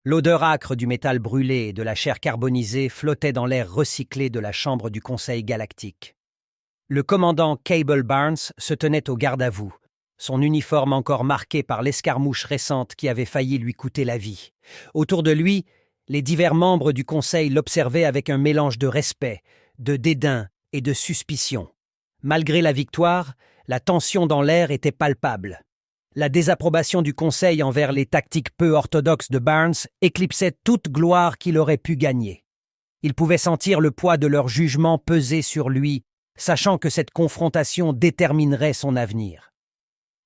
L'odeur âcre du métal brûlé et de la chair carbonisée flottait dans l'air recyclé de la chambre du Conseil galactique. Le commandant Cable Barnes se tenait au garde-à-vous, son uniforme encore marqué par l'escarmouche récente qui avait failli lui coûter la vie. Autour de lui, les divers membres du Conseil l'observaient avec un mélange de respect, de dédain et de suspicion. Malgré la victoire, la tension dans l'air était palpable. La désapprobation du Conseil envers les tactiques peu orthodoxes de Barnes éclipsait toute gloire qu'il aurait pu gagner. Il pouvait sentir le poids de leur jugement peser sur lui, sachant que cette confrontation déterminerait son avenir.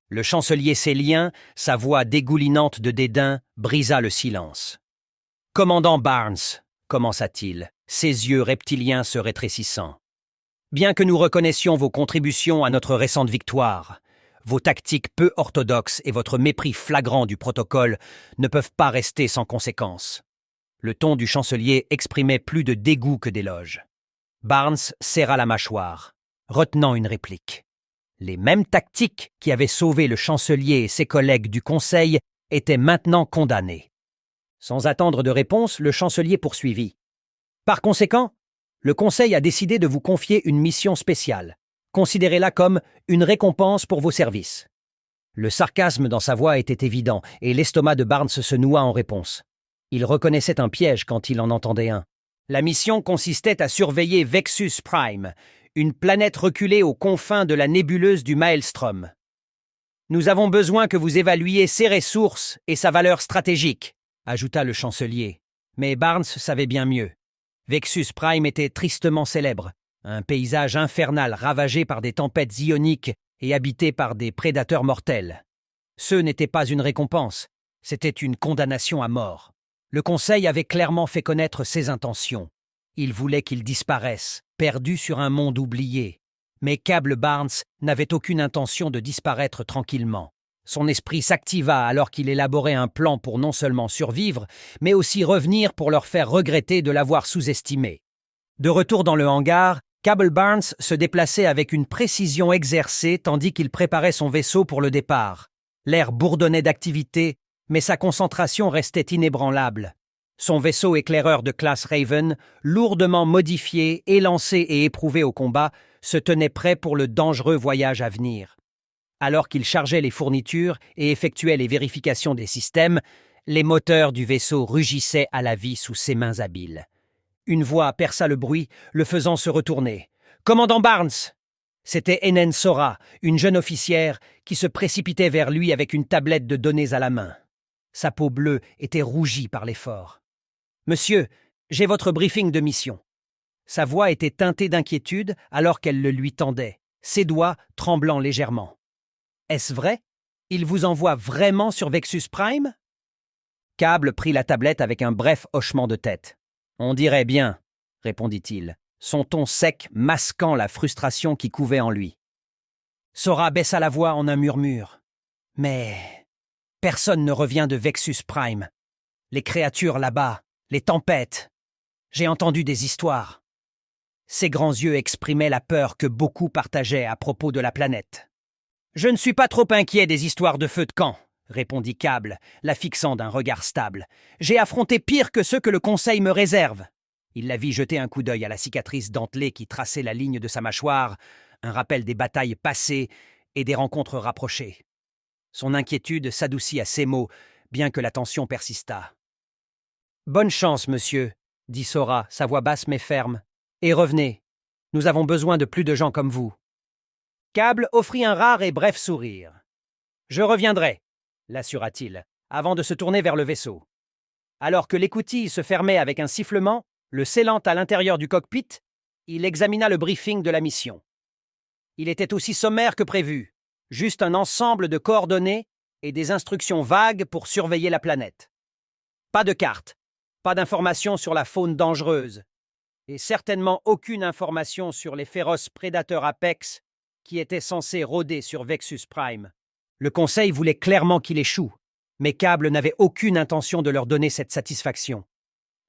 Le chancelier Célien, sa voix dégoulinante de dédain, brisa le silence. « Commandant Barnes, commença-t-il, ses yeux reptiliens se rétrécissant. Bien que nous reconnaissions vos contributions à notre récente victoire, vos tactiques peu orthodoxes et votre mépris flagrant du protocole ne peuvent pas rester sans conséquence. » Le ton du chancelier exprimait plus de dégoût que d'éloge. Barnes serra la mâchoire, retenant une réplique. Les mêmes tactiques qui avaient sauvé le chancelier et ses collègues du Conseil étaient maintenant condamnées. Sans attendre de réponse, le chancelier poursuivit. « Par conséquent, le Conseil a décidé de vous confier une mission spéciale. Considérez-la comme une récompense pour vos services. » Le sarcasme dans sa voix était évident, et l'estomac de Barnes se noua en réponse. Il reconnaissait un piège quand il en entendait un. La mission consistait à surveiller Vexus Prime, une planète reculée aux confins de la nébuleuse du Maelstrom. « Nous avons besoin que vous évaluiez ses ressources et sa valeur stratégique, » ajouta le chancelier. Mais Barnes savait bien mieux. Vexus Prime était tristement célèbre, un paysage infernal ravagé par des tempêtes ioniques et habité par des prédateurs mortels. Ce n'était pas une récompense, c'était une condamnation à mort. Le Conseil avait clairement fait connaître ses intentions. Il voulait qu'il disparaisse, perdu sur un monde oublié. Mais Cable Barnes n'avait aucune intention de disparaître tranquillement. Son esprit s'activa alors qu'il élaborait un plan pour non seulement survivre, mais aussi revenir pour leur faire regretter de l'avoir sous-estimé. De retour dans le hangar, Cable Barnes se déplaçait avec une précision exercée tandis qu'il préparait son vaisseau pour le départ. L'air bourdonnait d'activité, mais sa concentration restait inébranlable. Son vaisseau éclaireur de classe Raven, lourdement modifié, élancé et éprouvé au combat, se tenait prêt pour le dangereux voyage à venir. Alors qu'il chargeait les fournitures et effectuait les vérifications des systèmes, les moteurs du vaisseau rugissaient à la vie sous ses mains habiles. Une voix perça le bruit, le faisant se retourner. « Commandant Barnes !» C'était Enen Sora, une jeune officière, qui se précipitait vers lui avec une tablette de données à la main. Sa peau bleue était rougie par l'effort. « Monsieur, j'ai votre briefing de mission. » Sa voix était teintée d'inquiétude alors qu'elle le lui tendait, ses doigts tremblant légèrement. « Est-ce vrai? Il vous envoie vraiment sur Vexus Prime ?» Cable prit la tablette avec un bref hochement de tête. « On dirait bien, » répondit-il, son ton sec masquant la frustration qui couvait en lui. Sora baissa la voix en un murmure. « Mais personne ne revient de Vexus Prime. Les créatures là-bas, les tempêtes. J'ai entendu des histoires. » Ses grands yeux exprimaient la peur que beaucoup partageaient à propos de la planète. « Je ne suis pas trop inquiet des histoires de feu de camp, » répondit Cable, la fixant d'un regard stable. « J'ai affronté pire que ceux que le Conseil me réserve. » Il la vit jeter un coup d'œil à la cicatrice dentelée qui traçait la ligne de sa mâchoire, un rappel des batailles passées et des rencontres rapprochées. Son inquiétude s'adoucit à ces mots, bien que la tension persistât. « Bonne chance, monsieur, » dit Sora, sa voix basse mais ferme. « Et revenez. Nous avons besoin de plus de gens comme vous. » Cable offrit un rare et bref sourire. « Je reviendrai, » l'assura-t-il, avant de se tourner vers le vaisseau. Alors que l'écoutille se fermait avec un sifflement, le scellant à l'intérieur du cockpit, il examina le briefing de la mission. Il était aussi sommaire que prévu, juste un ensemble de coordonnées et des instructions vagues pour surveiller la planète. Pas de carte, pas d'informations sur la faune dangereuse, et certainement aucune information sur les féroces prédateurs Apex qui étaient censés rôder sur Vexus Prime. Le Conseil voulait clairement qu'il échoue, mais Cable n'avait aucune intention de leur donner cette satisfaction.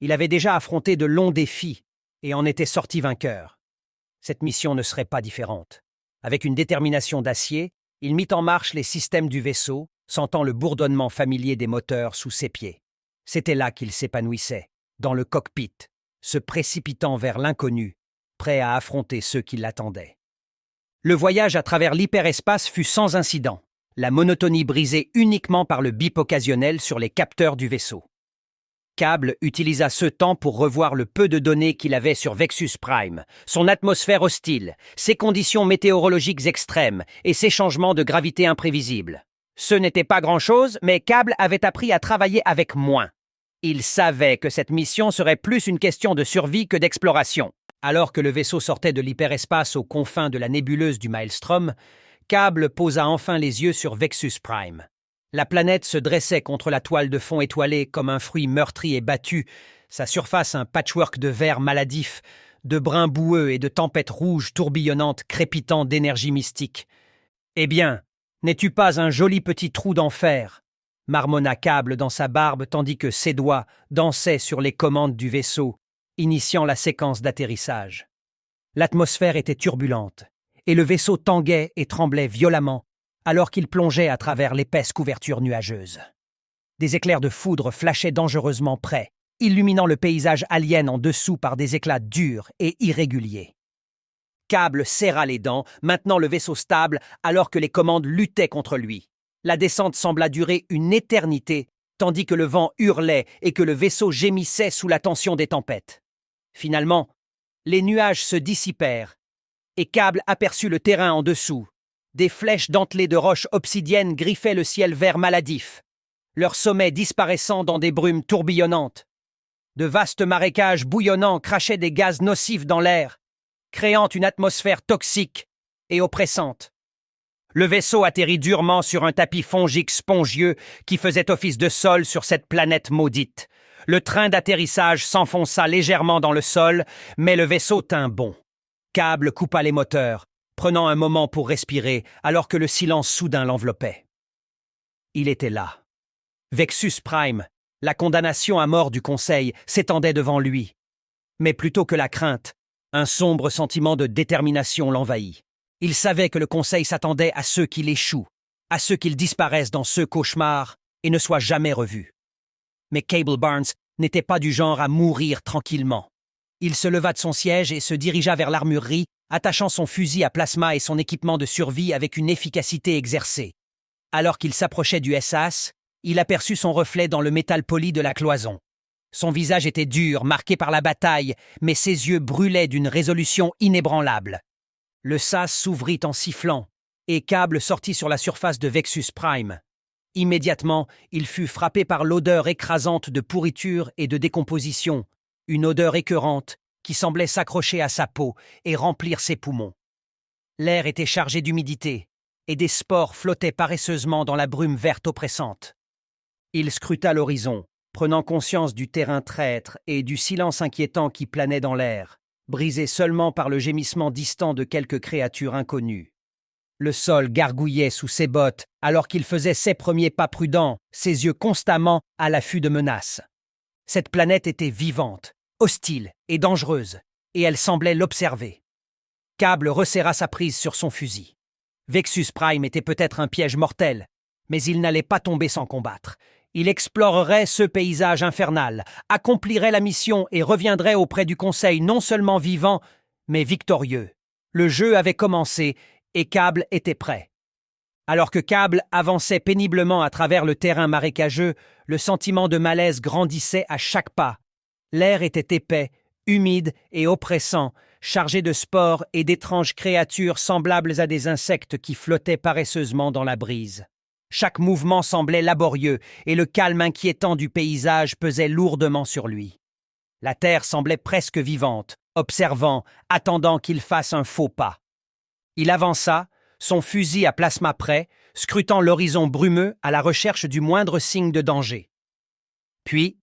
Il avait déjà affronté de longs défis et en était sorti vainqueur. Cette mission ne serait pas différente. Avec une détermination d'acier, il mit en marche les systèmes du vaisseau, sentant le bourdonnement familier des moteurs sous ses pieds. C'était là qu'il s'épanouissait, dans le cockpit, se précipitant vers l'inconnu, prêt à affronter ceux qui l'attendaient. Le voyage à travers l'hyperespace fut sans incident, la monotonie brisée uniquement par le bip occasionnel sur les capteurs du vaisseau. Cable utilisa ce temps pour revoir le peu de données qu'il avait sur Vexus Prime, son atmosphère hostile, ses conditions météorologiques extrêmes et ses changements de gravité imprévisibles. Ce n'était pas grand-chose, mais Cable avait appris à travailler avec moins. Il savait que cette mission serait plus une question de survie que d'exploration. Alors que le vaisseau sortait de l'hyperespace aux confins de la nébuleuse du Maelstrom, Cable posa enfin les yeux sur Vexus Prime. La planète se dressait contre la toile de fond étoilée comme un fruit meurtri et battu, sa surface un patchwork de vert maladif, de bruns boueux et de tempêtes rouges tourbillonnantes crépitant d'énergie mystique. « Eh bien, n'es-tu pas un joli petit trou d'enfer » marmonna Cable dans sa barbe tandis que ses doigts dansaient sur les commandes du vaisseau, initiant la séquence d'atterrissage. L'atmosphère était turbulente, et le vaisseau tanguait et tremblait violemment, alors qu'il plongeait à travers l'épaisse couverture nuageuse. Des éclairs de foudre flashaient dangereusement près, illuminant le paysage alien en dessous par des éclats durs et irréguliers. Cable serra les dents, maintenant le vaisseau stable, alors que les commandes luttaient contre lui. La descente sembla durer une éternité, tandis que le vent hurlait et que le vaisseau gémissait sous la tension des tempêtes. Finalement, les nuages se dissipèrent, et Cable aperçut le terrain en dessous. Des flèches dentelées de roches obsidiennes griffaient le ciel vert maladif, leur sommet disparaissant dans des brumes tourbillonnantes. De vastes marécages bouillonnants crachaient des gaz nocifs dans l'air, créant une atmosphère toxique et oppressante. Le vaisseau atterrit durement sur un tapis fongique spongieux qui faisait office de sol sur cette planète maudite. Le train d'atterrissage s'enfonça légèrement dans le sol, mais le vaisseau tint bon. Cable coupa les moteurs, prenant un moment pour respirer alors que le silence soudain l'enveloppait. Il était là. Vexus Prime, la condamnation à mort du Conseil, s'étendait devant lui. Mais plutôt que la crainte, un sombre sentiment de détermination l'envahit. Il savait que le Conseil s'attendait à ceux qui l'échouent, à ceux qui disparaissent dans ce cauchemar et ne soient jamais revus. Mais Cable Barnes n'était pas du genre à mourir tranquillement. Il se leva de son siège et se dirigea vers l'armurerie, attachant son fusil à plasma et son équipement de survie avec une efficacité exercée. Alors qu'il s'approchait du SAS, il aperçut son reflet dans le métal poli de la cloison. Son visage était dur, marqué par la bataille, mais ses yeux brûlaient d'une résolution inébranlable. Le sas s'ouvrit en sifflant, et Cable sortit sur la surface de Vexus Prime. Immédiatement, il fut frappé par l'odeur écrasante de pourriture et de décomposition, une odeur écœurante qui semblait s'accrocher à sa peau et remplir ses poumons. L'air était chargé d'humidité, et des spores flottaient paresseusement dans la brume verte oppressante. Il scruta l'horizon, prenant conscience du terrain traître et du silence inquiétant qui planait dans l'air, brisé seulement par le gémissement distant de quelques créatures inconnues. Le sol gargouillait sous ses bottes alors qu'il faisait ses premiers pas prudents, ses yeux constamment à l'affût de menaces. Cette planète était vivante, hostile et dangereuse, et elle semblait l'observer. Cable resserra sa prise sur son fusil. Vexus Prime était peut-être un piège mortel, mais il n'allait pas tomber sans combattre. Il explorerait ce paysage infernal, accomplirait la mission et reviendrait auprès du Conseil non seulement vivant, mais victorieux. Le jeu avait commencé et Cable était prêt. Alors que Cable avançait péniblement à travers le terrain marécageux, le sentiment de malaise grandissait à chaque pas. L'air était épais, humide et oppressant, chargé de spores et d'étranges créatures semblables à des insectes qui flottaient paresseusement dans la brise. Chaque mouvement semblait laborieux et le calme inquiétant du paysage pesait lourdement sur lui. La terre semblait presque vivante, observant, attendant qu'il fasse un faux pas. Il avança, son fusil à plasma prêt, scrutant l'horizon brumeux à la recherche du moindre signe de danger. Puis,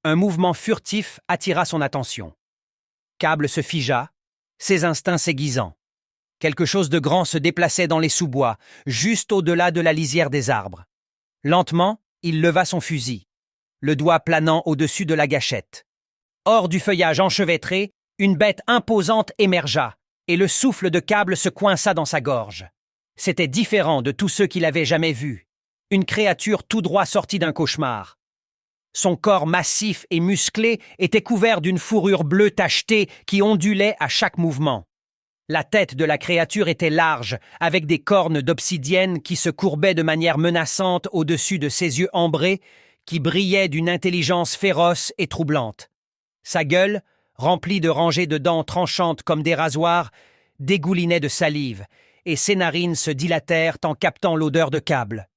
un mouvement furtif attira son attention. Cable se figea, ses instincts s'aiguisant. Quelque chose de grand se déplaçait dans les sous-bois, juste au-delà de la lisière des arbres. Lentement, il leva son fusil, le doigt planant au-dessus de la gâchette. Hors du feuillage enchevêtré, une bête imposante émergea, et le souffle de Cable se coinça dans sa gorge. C'était différent de tous ceux qu'il avait jamais vus. Une créature tout droit sortie d'un cauchemar. Son corps massif et musclé était couvert d'une fourrure bleue tachetée qui ondulait à chaque mouvement. La tête de la créature était large, avec des cornes d'obsidienne qui se courbaient de manière menaçante au-dessus de ses yeux ambrés, qui brillaient d'une intelligence féroce et troublante. Sa gueule, remplie de rangées de dents tranchantes comme des rasoirs, dégoulinait de salive, et ses narines se dilatèrent en captant l'odeur de Cable.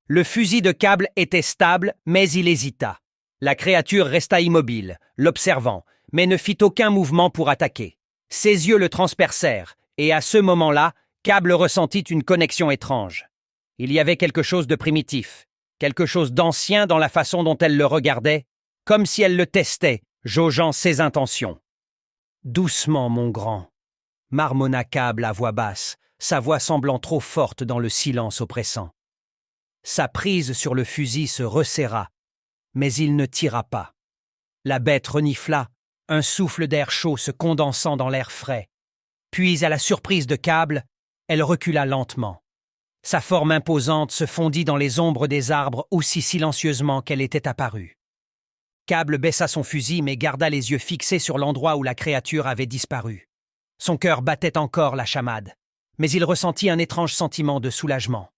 Le fusil de Cable était stable, mais il hésita. La créature resta immobile, l'observant, mais ne fit aucun mouvement pour attaquer. Ses yeux le transpercèrent, et à ce moment-là, Cable ressentit une connexion étrange. Il y avait quelque chose de primitif, quelque chose d'ancien dans la façon dont elle le regardait, comme si elle le testait, jaugeant ses intentions. « Doucement, mon grand », marmonna Cable à voix basse, sa voix semblant trop forte dans le silence oppressant. Sa prise sur le fusil se resserra, mais il ne tira pas. La bête renifla, un souffle d'air chaud se condensant dans l'air frais. Puis, à la surprise de Cable, elle recula lentement. Sa forme imposante se fondit dans les ombres des arbres aussi silencieusement qu'elle était apparue. Cable baissa son fusil mais garda les yeux fixés sur l'endroit où la créature avait disparu. Son cœur battait encore la chamade, mais il ressentit un étrange sentiment de soulagement.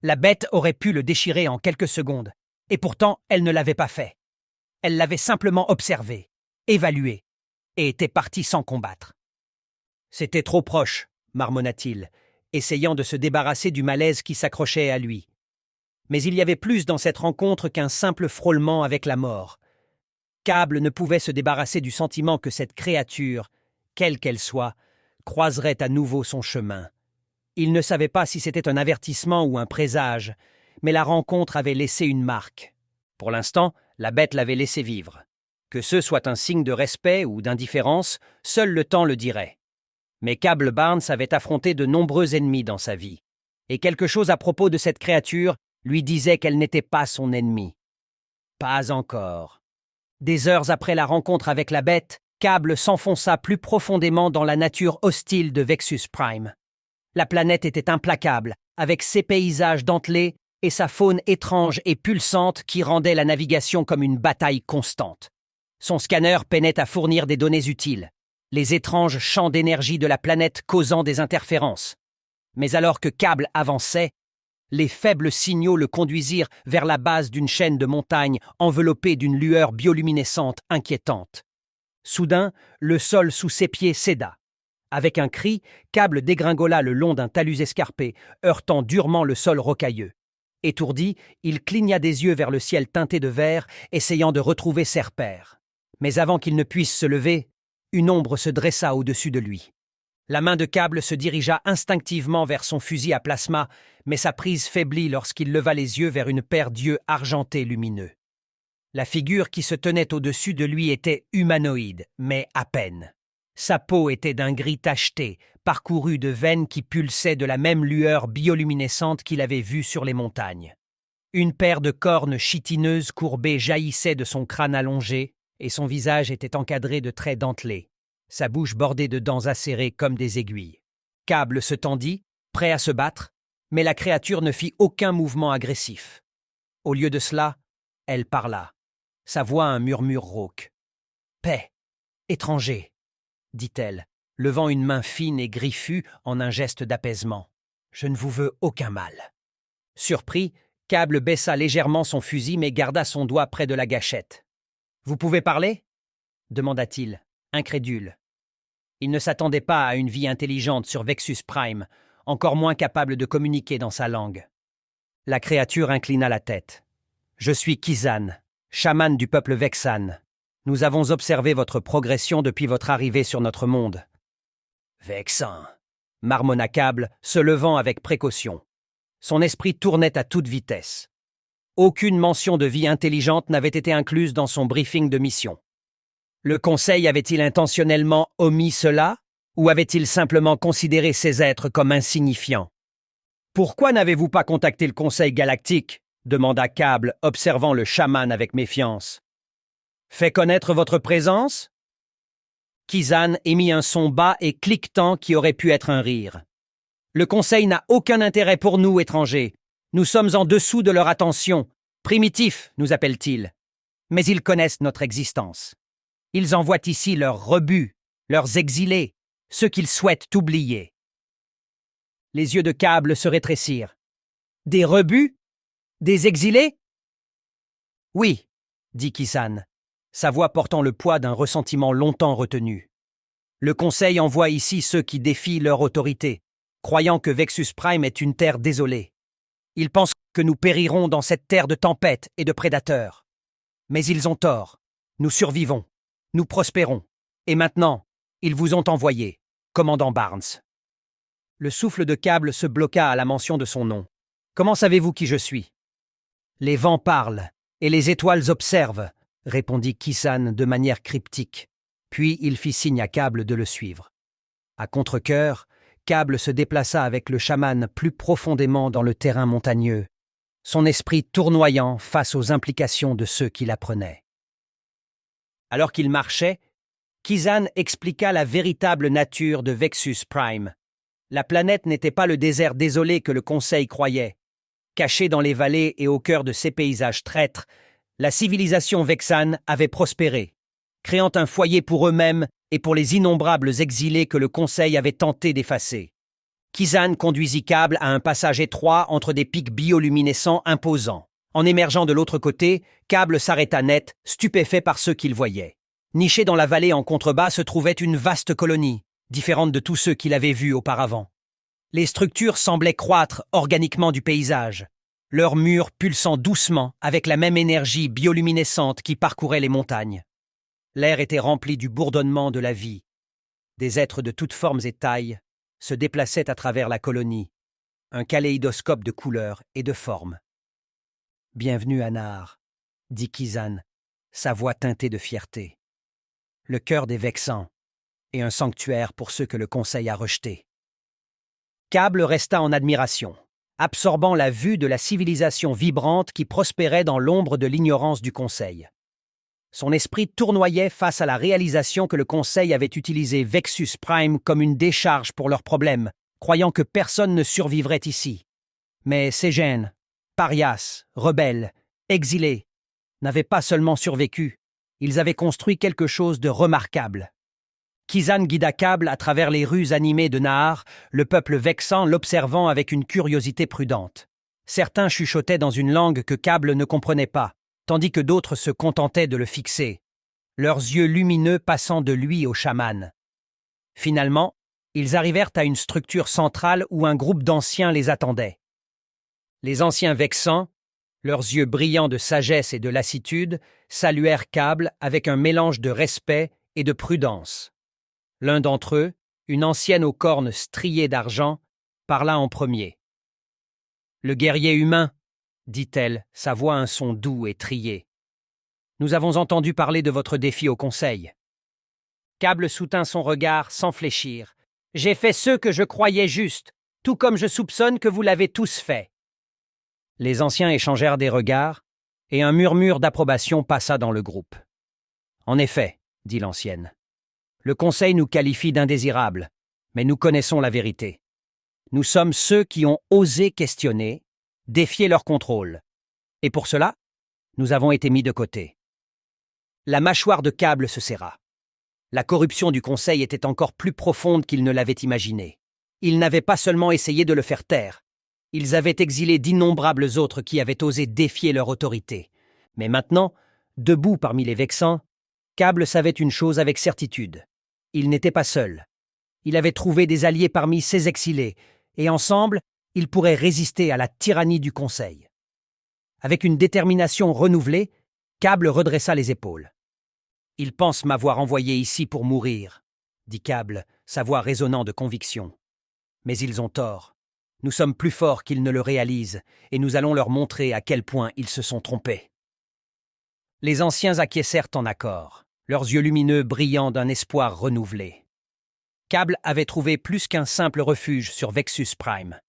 La bête aurait pu le déchirer en quelques secondes, et pourtant elle ne l'avait pas fait. Elle l'avait simplement observé, évalué, et était partie sans combattre. C'était trop proche, marmonna-t-il, essayant de se débarrasser du malaise qui s'accrochait à lui. Mais il y avait plus dans cette rencontre qu'un simple frôlement avec la mort. Cable ne pouvait se débarrasser du sentiment que cette créature, quelle qu'elle soit, croiserait à nouveau son chemin. Il ne savait pas si c'était un avertissement ou un présage, mais la rencontre avait laissé une marque. Pour l'instant, la bête l'avait laissé vivre. Que ce soit un signe de respect ou d'indifférence, seul le temps le dirait. Mais Cable Barnes avait affronté de nombreux ennemis dans sa vie, et quelque chose à propos de cette créature lui disait qu'elle n'était pas son ennemi. Pas encore. Des heures après la rencontre avec la bête, Cable s'enfonça plus profondément dans la nature hostile de Vexus Prime. La planète était implacable, avec ses paysages dentelés et sa faune étrange et pulsante qui rendait la navigation comme une bataille constante. Son scanner peinait à fournir des données utiles, les étranges champs d'énergie de la planète causant des interférences. Mais alors que Cable avançait, les faibles signaux le conduisirent vers la base d'une chaîne de montagnes enveloppée d'une lueur bioluminescente inquiétante. Soudain, le sol sous ses pieds céda. Avec un cri, Cable dégringola le long d'un talus escarpé, heurtant durement le sol rocailleux. Étourdi, il cligna des yeux vers le ciel teinté de vert, essayant de retrouver ses repères. Mais avant qu'il ne puisse se lever, une ombre se dressa au-dessus de lui. La main de Cable se dirigea instinctivement vers son fusil à plasma, mais sa prise faiblit lorsqu'il leva les yeux vers une paire d'yeux argentés lumineux. La figure qui se tenait au-dessus de lui était humanoïde, mais à peine. Sa peau était d'un gris tacheté, parcouru de veines qui pulsaient de la même lueur bioluminescente qu'il avait vue sur les montagnes. Une paire de cornes chitineuses courbées jaillissait de son crâne allongé, et son visage était encadré de traits dentelés, sa bouche bordée de dents acérées comme des aiguilles. Cable se tendit, prêt à se battre, mais la créature ne fit aucun mouvement agressif. Au lieu de cela, elle parla, sa voix un murmure rauque. « Paix, étranger !» dit-elle, levant une main fine et griffue en un geste d'apaisement. « Je ne vous veux aucun mal. » Surpris, Cable baissa légèrement son fusil mais garda son doigt près de la gâchette. « Vous pouvez parler ?» demanda-t-il, incrédule. Il ne s'attendait pas à une vie intelligente sur Vexus Prime, encore moins capable de communiquer dans sa langue. La créature inclina la tête. « Je suis Kizan, chaman du peuple Vexan. Nous avons observé votre progression depuis votre arrivée sur notre monde. »« Vexan » marmonna Cable, se levant avec précaution. Son esprit tournait à toute vitesse. Aucune mention de vie intelligente n'avait été incluse dans son briefing de mission. Le Conseil avait-il intentionnellement omis cela, ou avait-il simplement considéré ces êtres comme insignifiants? « Pourquoi n'avez-vous pas contacté le Conseil galactique ?» demanda Cable, observant le chaman avec méfiance. « Fait connaître votre présence ?» Kizan émit un son bas et cliquetant qui aurait pu être un rire. « Le Conseil n'a aucun intérêt pour nous, étrangers. Nous sommes en dessous de leur attention. Primitifs, nous appellent-ils. Mais ils connaissent notre existence. Ils envoient ici leurs rebuts, leurs exilés, ceux qu'ils souhaitent oublier. Les yeux de Cable se rétrécirent. Des rebuts? Des exilés? Oui, dit Kisan, sa voix portant le poids d'un ressentiment longtemps retenu. Le Conseil envoie ici ceux qui défient leur autorité, croyant que Vexus Prime est une terre désolée. Ils pensent que nous périrons dans cette terre de tempêtes et de prédateurs. Mais ils ont tort. Nous survivons. Nous prospérons. Et maintenant, ils vous ont envoyé, commandant Barnes. Le souffle de Cable se bloqua à la mention de son nom. Comment savez-vous qui je suis? Les vents parlent, et les étoiles observent, répondit Kisan de manière cryptique. Puis il fit signe à Cable de le suivre. À contre-cœur, Cable se déplaça avec le chaman plus profondément dans le terrain montagneux, son esprit tournoyant face aux implications de ceux qui l'apprenaient. Alors qu'il marchait, Kisan expliqua la véritable nature de Vexus Prime. La planète n'était pas le désert désolé que le Conseil croyait. Cachée dans les vallées et au cœur de ces paysages traîtres, la civilisation vexane avait prospéré, créant un foyer pour eux-mêmes et pour les innombrables exilés que le Conseil avait tenté d'effacer. Kisan conduisit Cable à un passage étroit entre des pics bioluminescents imposants. En émergeant de l'autre côté, Cable s'arrêta net, stupéfait par ceux qu'il voyait. Nichée dans la vallée en contrebas se trouvait une vaste colonie, différente de tous ceux qu'il avait vus auparavant. Les structures semblaient croître organiquement du paysage, leurs murs pulsant doucement avec la même énergie bioluminescente qui parcourait les montagnes. L'air était rempli du bourdonnement de la vie. Des êtres de toutes formes et tailles se déplaçaient à travers la colonie, un kaléidoscope de couleurs et de formes. « Bienvenue à Nahar », dit Kisan, sa voix teintée de fierté. « Le cœur des Vexans, et un sanctuaire pour ceux que le Conseil a rejetés. » Cable resta en admiration, absorbant la vue de la civilisation vibrante qui prospérait dans l'ombre de l'ignorance du Conseil. Son esprit tournoyait face à la réalisation que le Conseil avait utilisé Vexus Prime comme une décharge pour leurs problèmes, croyant que personne ne survivrait ici. Mais ces gènes, parias, rebelles, exilés, n'avaient pas seulement survécu, ils avaient construit quelque chose de remarquable. Kisan guida Cable à travers les rues animées de Nahar, le peuple vexan l'observant avec une curiosité prudente. Certains chuchotaient dans une langue que Cable ne comprenait pas, tandis que d'autres se contentaient de le fixer, leurs yeux lumineux passant de lui au chaman. Finalement, ils arrivèrent à une structure centrale où un groupe d'anciens les attendait. Les anciens vexans, leurs yeux brillants de sagesse et de lassitude, saluèrent Cable avec un mélange de respect et de prudence. L'un d'entre eux, une ancienne aux cornes striées d'argent, parla en premier. « Le guerrier humain, » dit-elle, sa voix un son doux et trié. « Nous avons entendu parler de votre défi au Conseil. » Cable soutint son regard sans fléchir. « J'ai fait ce que je croyais juste, tout comme je soupçonne que vous l'avez tous fait. » Les anciens échangèrent des regards, et un murmure d'approbation passa dans le groupe. « En effet, » dit l'ancienne. Le Conseil nous qualifie d'indésirables, mais nous connaissons la vérité. Nous sommes ceux qui ont osé questionner, défier leur contrôle. Et pour cela, nous avons été mis de côté. La mâchoire de Cable se serra. La corruption du Conseil était encore plus profonde qu'il ne l'avait imaginé. Ils n'avaient pas seulement essayé de le faire taire. Ils avaient exilé d'innombrables autres qui avaient osé défier leur autorité. Mais maintenant, debout parmi les vexans, Cable savait une chose avec certitude. Il n'était pas seul. Il avait trouvé des alliés parmi ces exilés, et ensemble, ils pourraient résister à la tyrannie du Conseil. Avec une détermination renouvelée, Cable redressa les épaules. « Ils pensent m'avoir envoyé ici pour mourir, » dit Cable, sa voix résonnant de conviction. « Mais ils ont tort. Nous sommes plus forts qu'ils ne le réalisent, et nous allons leur montrer à quel point ils se sont trompés. » Les anciens acquiescèrent en accord, leurs yeux lumineux brillant d'un espoir renouvelé. Cable avait trouvé plus qu'un simple refuge sur Vexus Prime.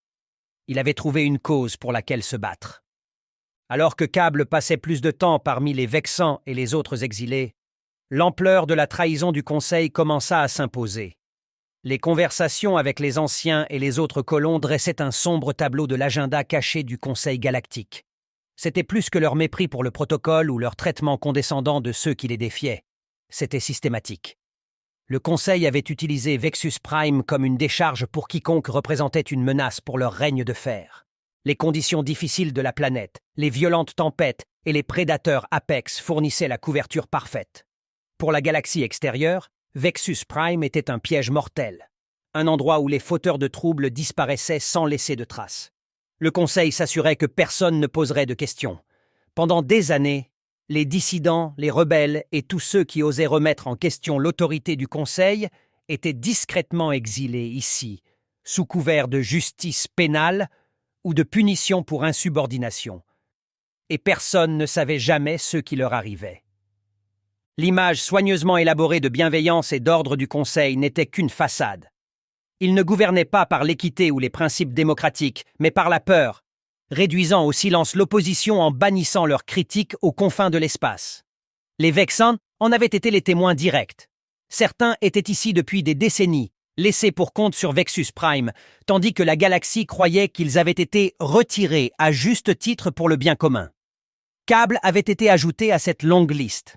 Il avait trouvé une cause pour laquelle se battre. Alors que Cable passait plus de temps parmi les vexans et les autres exilés, l'ampleur de la trahison du Conseil commença à s'imposer. Les conversations avec les anciens et les autres colons dressaient un sombre tableau de l'agenda caché du Conseil galactique. C'était plus que leur mépris pour le protocole ou leur traitement condescendant de ceux qui les défiaient. C'était systématique. Le Conseil avait utilisé Vexus Prime comme une décharge pour quiconque représentait une menace pour leur règne de fer. Les conditions difficiles de la planète, les violentes tempêtes et les prédateurs apex fournissaient la couverture parfaite. Pour la galaxie extérieure, Vexus Prime était un piège mortel, un endroit où les fauteurs de troubles disparaissaient sans laisser de traces. Le Conseil s'assurait que personne ne poserait de questions. Pendant des années, les dissidents, les rebelles et tous ceux qui osaient remettre en question l'autorité du Conseil étaient discrètement exilés ici, sous couvert de justice pénale ou de punition pour insubordination. Et personne ne savait jamais ce qui leur arrivait. L'image soigneusement élaborée de bienveillance et d'ordre du Conseil n'était qu'une façade. Il ne gouvernait pas par l'équité ou les principes démocratiques, mais par la peur, réduisant au silence l'opposition en bannissant leurs critiques aux confins de l'espace. Les Vexans en avaient été les témoins directs. Certains étaient ici depuis des décennies, laissés pour compte sur Vexus Prime, tandis que la galaxie croyait qu'ils avaient été retirés à juste titre pour le bien commun. Cable avait été ajouté à cette longue liste.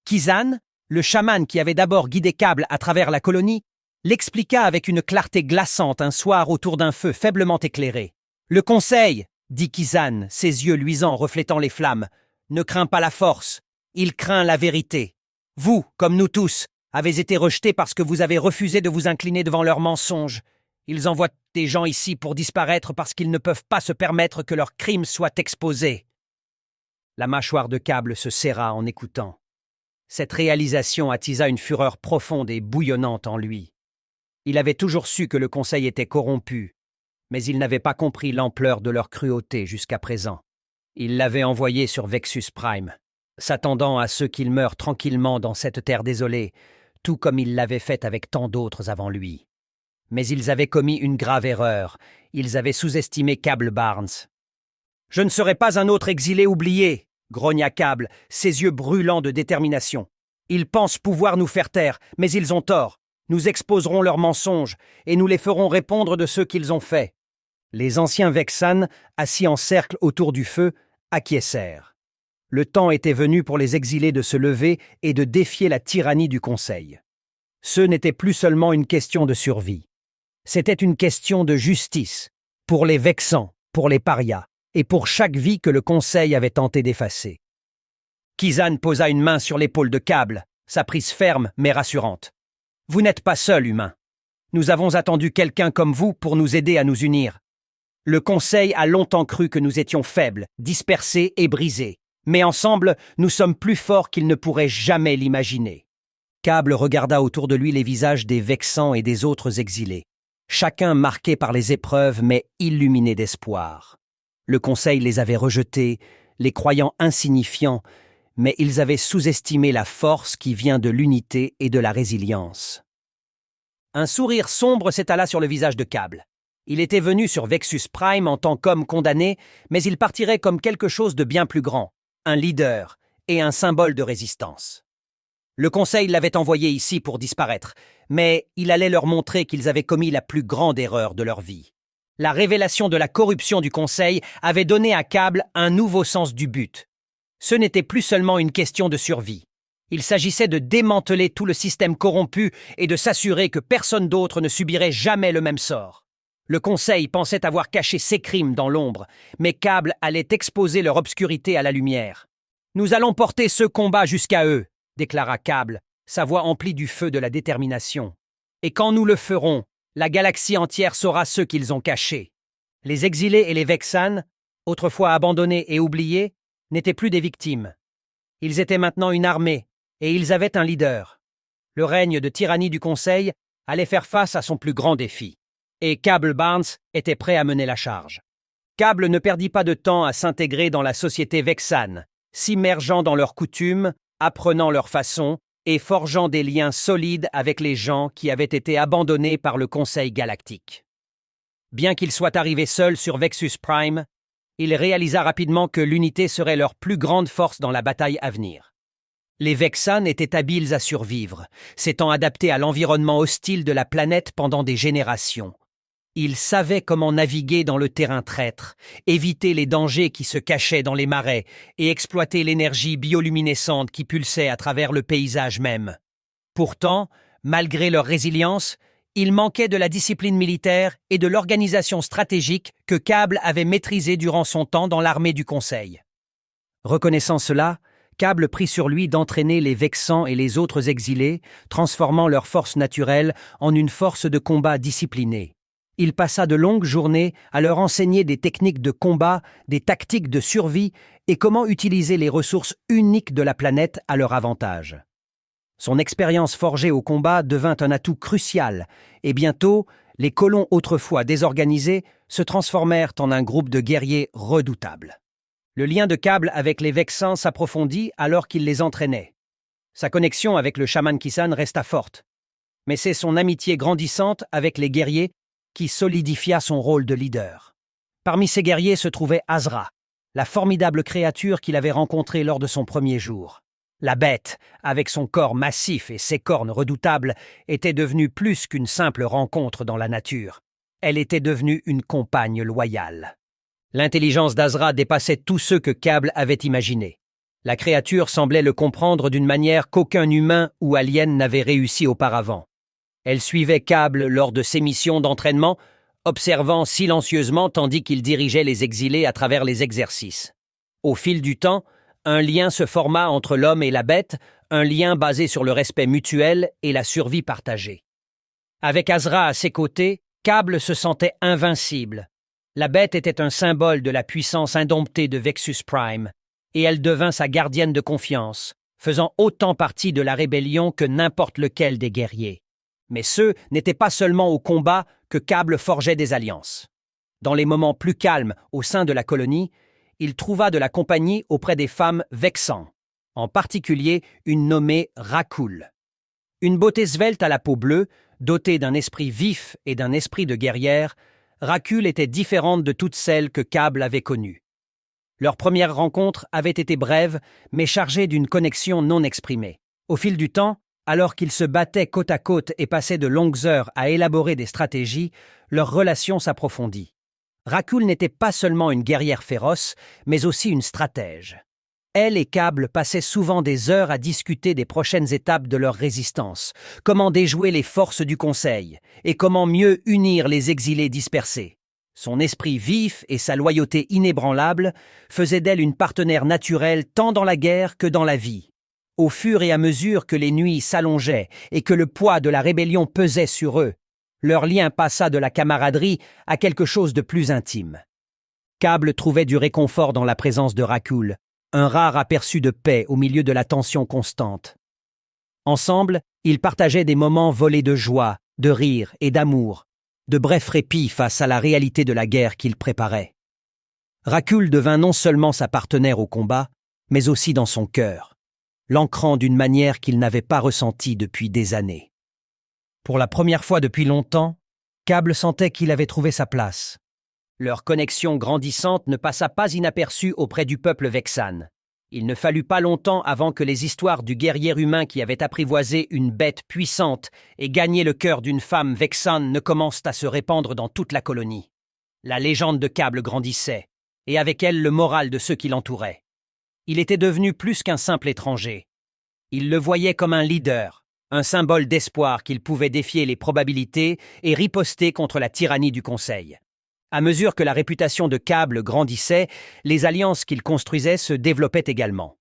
Kizan, le chaman qui avait d'abord guidé Cable à travers la colonie, l'expliqua avec une clarté glaçante un soir autour d'un feu faiblement éclairé. « Le Conseil, dit Kizan, ses yeux luisants reflétant les flammes, ne craint pas la force, il craint la vérité. Vous, comme nous tous, avez été rejetés parce que vous avez refusé de vous incliner devant leurs mensonges. Ils envoient des gens ici pour disparaître parce qu'ils ne peuvent pas se permettre que leurs crimes soient exposés. » La mâchoire de Cable se serra en écoutant. Cette réalisation attisa une fureur profonde et bouillonnante en lui. Il avait toujours su que le Conseil était corrompu, mais il n'avait pas compris l'ampleur de leur cruauté jusqu'à présent. Il l'avait envoyé sur Vexus Prime, s'attendant à ce qu'il meure tranquillement dans cette terre désolée, tout comme il l'avait fait avec tant d'autres avant lui. Mais ils avaient commis une grave erreur. Ils avaient sous-estimé Cable Barnes. « Je ne serai pas un autre exilé oublié !» grogna Cable, ses yeux brûlants de détermination. « Ils pensent pouvoir nous faire taire, mais ils ont tort. Nous exposerons leurs mensonges et nous les ferons répondre de ce qu'ils ont fait. » Les anciens Vexans, assis en cercle autour du feu, acquiescèrent. Le temps était venu pour les exilés de se lever et de défier la tyrannie du Conseil. Ce n'était plus seulement une question de survie. C'était une question de justice, pour les Vexans, pour les parias, et pour chaque vie que le Conseil avait tenté d'effacer. Kizan posa une main sur l'épaule de Cable, sa prise ferme mais rassurante. « Vous n'êtes pas seul, humain. Nous avons attendu quelqu'un comme vous pour nous aider à nous unir. Le Conseil a longtemps cru que nous étions faibles, dispersés et brisés. Mais ensemble, nous sommes plus forts qu'il ne pourrait jamais l'imaginer. » Cable regarda autour de lui les visages des Vexans et des autres exilés, chacun marqué par les épreuves mais illuminé d'espoir. Le Conseil les avait rejetés, les croyant insignifiants, mais ils avaient sous-estimé la force qui vient de l'unité et de la résilience. Un sourire sombre s'étala sur le visage de Cable. Il était venu sur Vexus Prime en tant qu'homme condamné, mais il partirait comme quelque chose de bien plus grand, un leader et un symbole de résistance. Le Conseil l'avait envoyé ici pour disparaître, mais il allait leur montrer qu'ils avaient commis la plus grande erreur de leur vie. La révélation de la corruption du Conseil avait donné à Cable un nouveau sens du but. Ce n'était plus seulement une question de survie. Il s'agissait de démanteler tout le système corrompu et de s'assurer que personne d'autre ne subirait jamais le même sort. Le Conseil pensait avoir caché ses crimes dans l'ombre, mais Cable allait exposer leur obscurité à la lumière. « Nous allons porter ce combat jusqu'à eux », déclara Cable, sa voix emplie du feu de la détermination. « Et quand nous le ferons, la galaxie entière saura ce qu'ils ont caché. » Les exilés et les Vexans, autrefois abandonnés et oubliés, n'étaient plus des victimes. Ils étaient maintenant une armée, et ils avaient un leader. Le règne de tyrannie du Conseil allait faire face à son plus grand défi. Et Cable Barnes était prêt à mener la charge. Cable ne perdit pas de temps à s'intégrer dans la société Vexane, s'immergeant dans leurs coutumes, apprenant leurs façons et forgeant des liens solides avec les gens qui avaient été abandonnés par le Conseil galactique. Bien qu'il soit arrivé seul sur Vexus Prime, il réalisa rapidement que l'unité serait leur plus grande force dans la bataille à venir. Les Vexans étaient habiles à survivre, s'étant adaptés à l'environnement hostile de la planète pendant des générations. Il savait comment naviguer dans le terrain traître, éviter les dangers qui se cachaient dans les marais et exploiter l'énergie bioluminescente qui pulsait à travers le paysage même. Pourtant, malgré leur résilience, il manquait de la discipline militaire et de l'organisation stratégique que Cable avait maîtrisée durant son temps dans l'armée du Conseil. Reconnaissant cela, Cable prit sur lui d'entraîner les Vexans et les autres exilés, transformant leur force naturelle en une force de combat disciplinée. Il passa de longues journées à leur enseigner des techniques de combat, des tactiques de survie et comment utiliser les ressources uniques de la planète à leur avantage. Son expérience forgée au combat devint un atout crucial, et bientôt, les colons autrefois désorganisés se transformèrent en un groupe de guerriers redoutables. Le lien de Cable avec les Vexans s'approfondit alors qu'il les entraînait. Sa connexion avec le chaman Kisan resta forte, mais c'est son amitié grandissante avec les guerriers qui solidifia son rôle de leader. Parmi ces guerriers se trouvait Azra, la formidable créature qu'il avait rencontrée lors de son premier jour. La bête, avec son corps massif et ses cornes redoutables, était devenue plus qu'une simple rencontre dans la nature. Elle était devenue une compagne loyale. L'intelligence d'Azra dépassait tous ceux que Cable avait imaginés. La créature semblait le comprendre d'une manière qu'aucun humain ou alien n'avait réussi auparavant. Elle suivait Cable lors de ses missions d'entraînement, observant silencieusement tandis qu'il dirigeait les exilés à travers les exercices. Au fil du temps, un lien se forma entre l'homme et la bête, un lien basé sur le respect mutuel et la survie partagée. Avec Azra à ses côtés, Cable se sentait invincible. La bête était un symbole de la puissance indomptée de Vexus Prime, et elle devint sa gardienne de confiance, faisant autant partie de la rébellion que n'importe lequel des guerriers. Mais ce n'était pas seulement au combat que Cable forgeait des alliances. Dans les moments plus calmes au sein de la colonie, il trouva de la compagnie auprès des femmes Vexans, en particulier une nommée Rakul. Une beauté svelte à la peau bleue, dotée d'un esprit vif et d'un esprit de guerrière, Rakul était différente de toutes celles que Cable avait connues. Leur première rencontre avait été brève, mais chargée d'une connexion non exprimée. Au fil du temps, alors qu'ils se battaient côte à côte et passaient de longues heures à élaborer des stratégies, leur relation s'approfondit. Rakul n'était pas seulement une guerrière féroce, mais aussi une stratège. Elle et Cable passaient souvent des heures à discuter des prochaines étapes de leur résistance, comment déjouer les forces du Conseil et comment mieux unir les exilés dispersés. Son esprit vif et sa loyauté inébranlable faisaient d'elle une partenaire naturelle tant dans la guerre que dans la vie. Au fur et à mesure que les nuits s'allongeaient et que le poids de la rébellion pesait sur eux, leur lien passa de la camaraderie à quelque chose de plus intime. Cable trouvait du réconfort dans la présence de Rakul, un rare aperçu de paix au milieu de la tension constante. Ensemble, ils partageaient des moments volés de joie, de rire et d'amour, de brefs répits face à la réalité de la guerre qu'ils préparaient. Rakul devint non seulement sa partenaire au combat, mais aussi dans son cœur, l'ancrant d'une manière qu'il n'avait pas ressentie depuis des années. Pour la première fois depuis longtemps, Cable sentait qu'il avait trouvé sa place. Leur connexion grandissante ne passa pas inaperçue auprès du peuple Vexan. Il ne fallut pas longtemps avant que les histoires du guerrier humain qui avait apprivoisé une bête puissante et gagné le cœur d'une femme Vexan ne commencent à se répandre dans toute la colonie. La légende de Cable grandissait, et avec elle le moral de ceux qui l'entouraient. Il était devenu plus qu'un simple étranger. Il le voyait comme un leader, un symbole d'espoir qu'il pouvait défier les probabilités et riposter contre la tyrannie du Conseil. À mesure que la réputation de Cable grandissait, les alliances qu'il construisait se développaient également.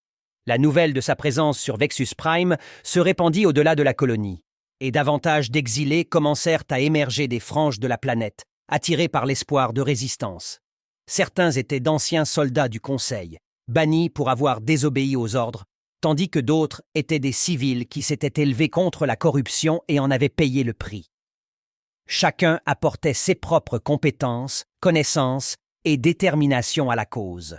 La nouvelle de sa présence sur Vexus Prime se répandit au-delà de la colonie, et davantage d'exilés commencèrent à émerger des franges de la planète, attirés par l'espoir de résistance. Certains étaient d'anciens soldats du Conseil, bannis pour avoir désobéi aux ordres, tandis que d'autres étaient des civils qui s'étaient élevés contre la corruption et en avaient payé le prix. Chacun apportait ses propres compétences, connaissances et détermination à la cause.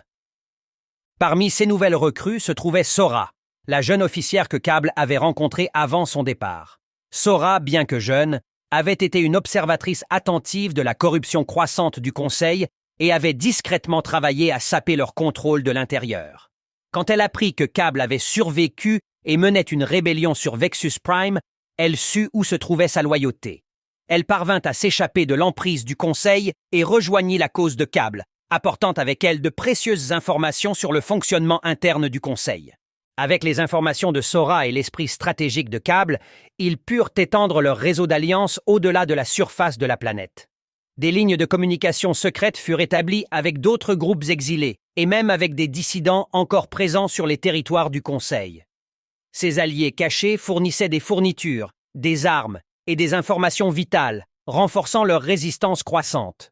Parmi ces nouvelles recrues se trouvait Sora, la jeune officière que Cable avait rencontrée avant son départ. Sora, bien que jeune, avait été une observatrice attentive de la corruption croissante du Conseil et avait discrètement travaillé à saper leur contrôle de l'intérieur. Quand elle apprit que Cable avait survécu et menait une rébellion sur Vexus Prime, elle sut où se trouvait sa loyauté. Elle parvint à s'échapper de l'emprise du Conseil et rejoignit la cause de Cable, apportant avec elle de précieuses informations sur le fonctionnement interne du Conseil. Avec les informations de Sora et l'esprit stratégique de Cable, ils purent étendre leur réseau d'alliances au-delà de la surface de la planète. Des lignes de communication secrètes furent établies avec d'autres groupes exilés, et même avec des dissidents encore présents sur les territoires du Conseil. Ces alliés cachés fournissaient des fournitures, des armes et des informations vitales, renforçant leur résistance croissante.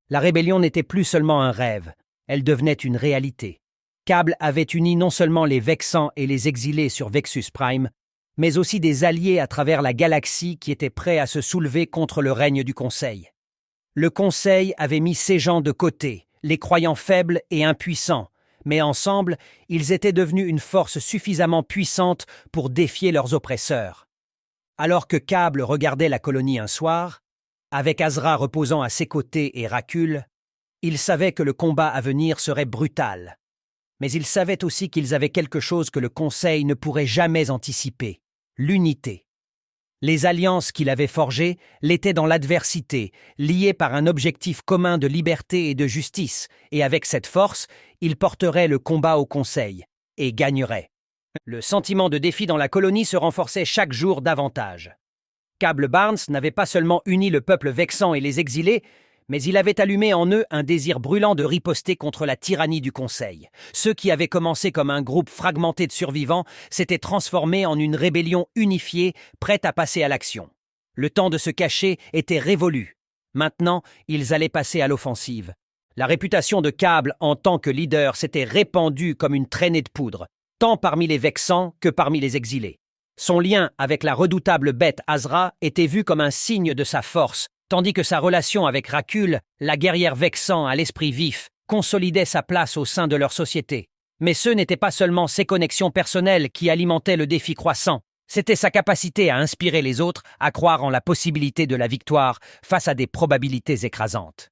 La rébellion n'était plus seulement un rêve, elle devenait une réalité. Cable avait uni non seulement les Vexans et les exilés sur Vexus Prime, mais aussi des alliés à travers la galaxie qui étaient prêts à se soulever contre le règne du Conseil. Le Conseil avait mis ces gens de côté, les croyant faibles et impuissants, mais ensemble, ils étaient devenus une force suffisamment puissante pour défier leurs oppresseurs. Alors que Cable regardait la colonie un soir, avec Azra reposant à ses côtés et Rakul, il savait que le combat à venir serait brutal. Mais il savait aussi qu'ils avaient quelque chose que le Conseil ne pourrait jamais anticiper, l'unité. Les alliances qu'il avait forgées l'étaient dans l'adversité, liées par un objectif commun de liberté et de justice, et avec cette force, il porterait le combat au Conseil, et gagnerait. Le sentiment de défi dans la colonie se renforçait chaque jour davantage. Cable Barnes n'avait pas seulement uni le peuple vexan et les exilés, mais il avait allumé en eux un désir brûlant de riposter contre la tyrannie du Conseil. Ceux qui avaient commencé comme un groupe fragmenté de survivants s'étaient transformés en une rébellion unifiée, prête à passer à l'action. Le temps de se cacher était révolu. Maintenant, ils allaient passer à l'offensive. La réputation de Cable en tant que leader s'était répandue comme une traînée de poudre, tant parmi les vexans que parmi les exilés. Son lien avec la redoutable bête Azra était vu comme un signe de sa force, tandis que sa relation avec Rakul, la guerrière vexan à l'esprit vif, consolidait sa place au sein de leur société. Mais ce n'était pas seulement ses connexions personnelles qui alimentaient le défi croissant, c'était sa capacité à inspirer les autres à croire en la possibilité de la victoire face à des probabilités écrasantes.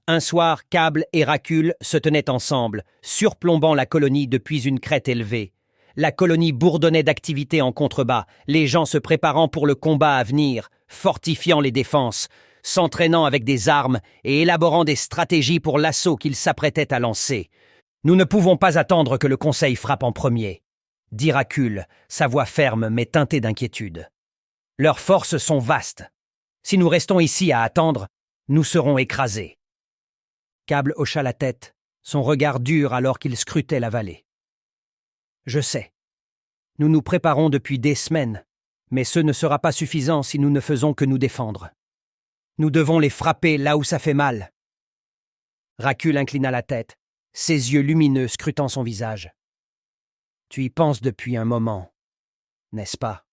Un soir, Cable et Rakul se tenaient ensemble, surplombant la colonie depuis une crête élevée. La colonie bourdonnait d'activité en contrebas, les gens se préparant pour le combat à venir, fortifiant les défenses, s'entraînant avec des armes et élaborant des stratégies pour l'assaut qu'ils s'apprêtaient à lancer. « Nous ne pouvons pas attendre que le Conseil frappe en premier », dit Rakul, sa voix ferme mais teintée d'inquiétude. « Leurs forces sont vastes. Si nous restons ici à attendre, nous serons écrasés. » Cable hocha la tête, son regard dur alors qu'il scrutait la vallée. « Je sais. Nous nous préparons depuis des semaines, mais ce ne sera pas suffisant si nous ne faisons que nous défendre. Nous devons les frapper là où ça fait mal. » Rakul inclina la tête, ses yeux lumineux scrutant son visage. « Tu y penses depuis un moment, n'est-ce pas ?»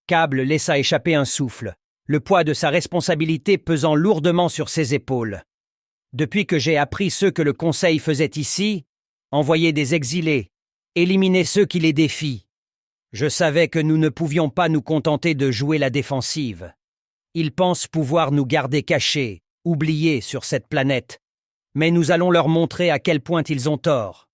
Cable laissa échapper un souffle, le poids de sa responsabilité pesant lourdement sur ses épaules. « Depuis que j'ai appris ce que le Conseil faisait ici, envoyer des exilés, éliminer ceux qui les défient, je savais que nous ne pouvions pas nous contenter de jouer la défensive. Ils pensent pouvoir nous garder cachés, oubliés sur cette planète, mais nous allons leur montrer à quel point ils ont tort. »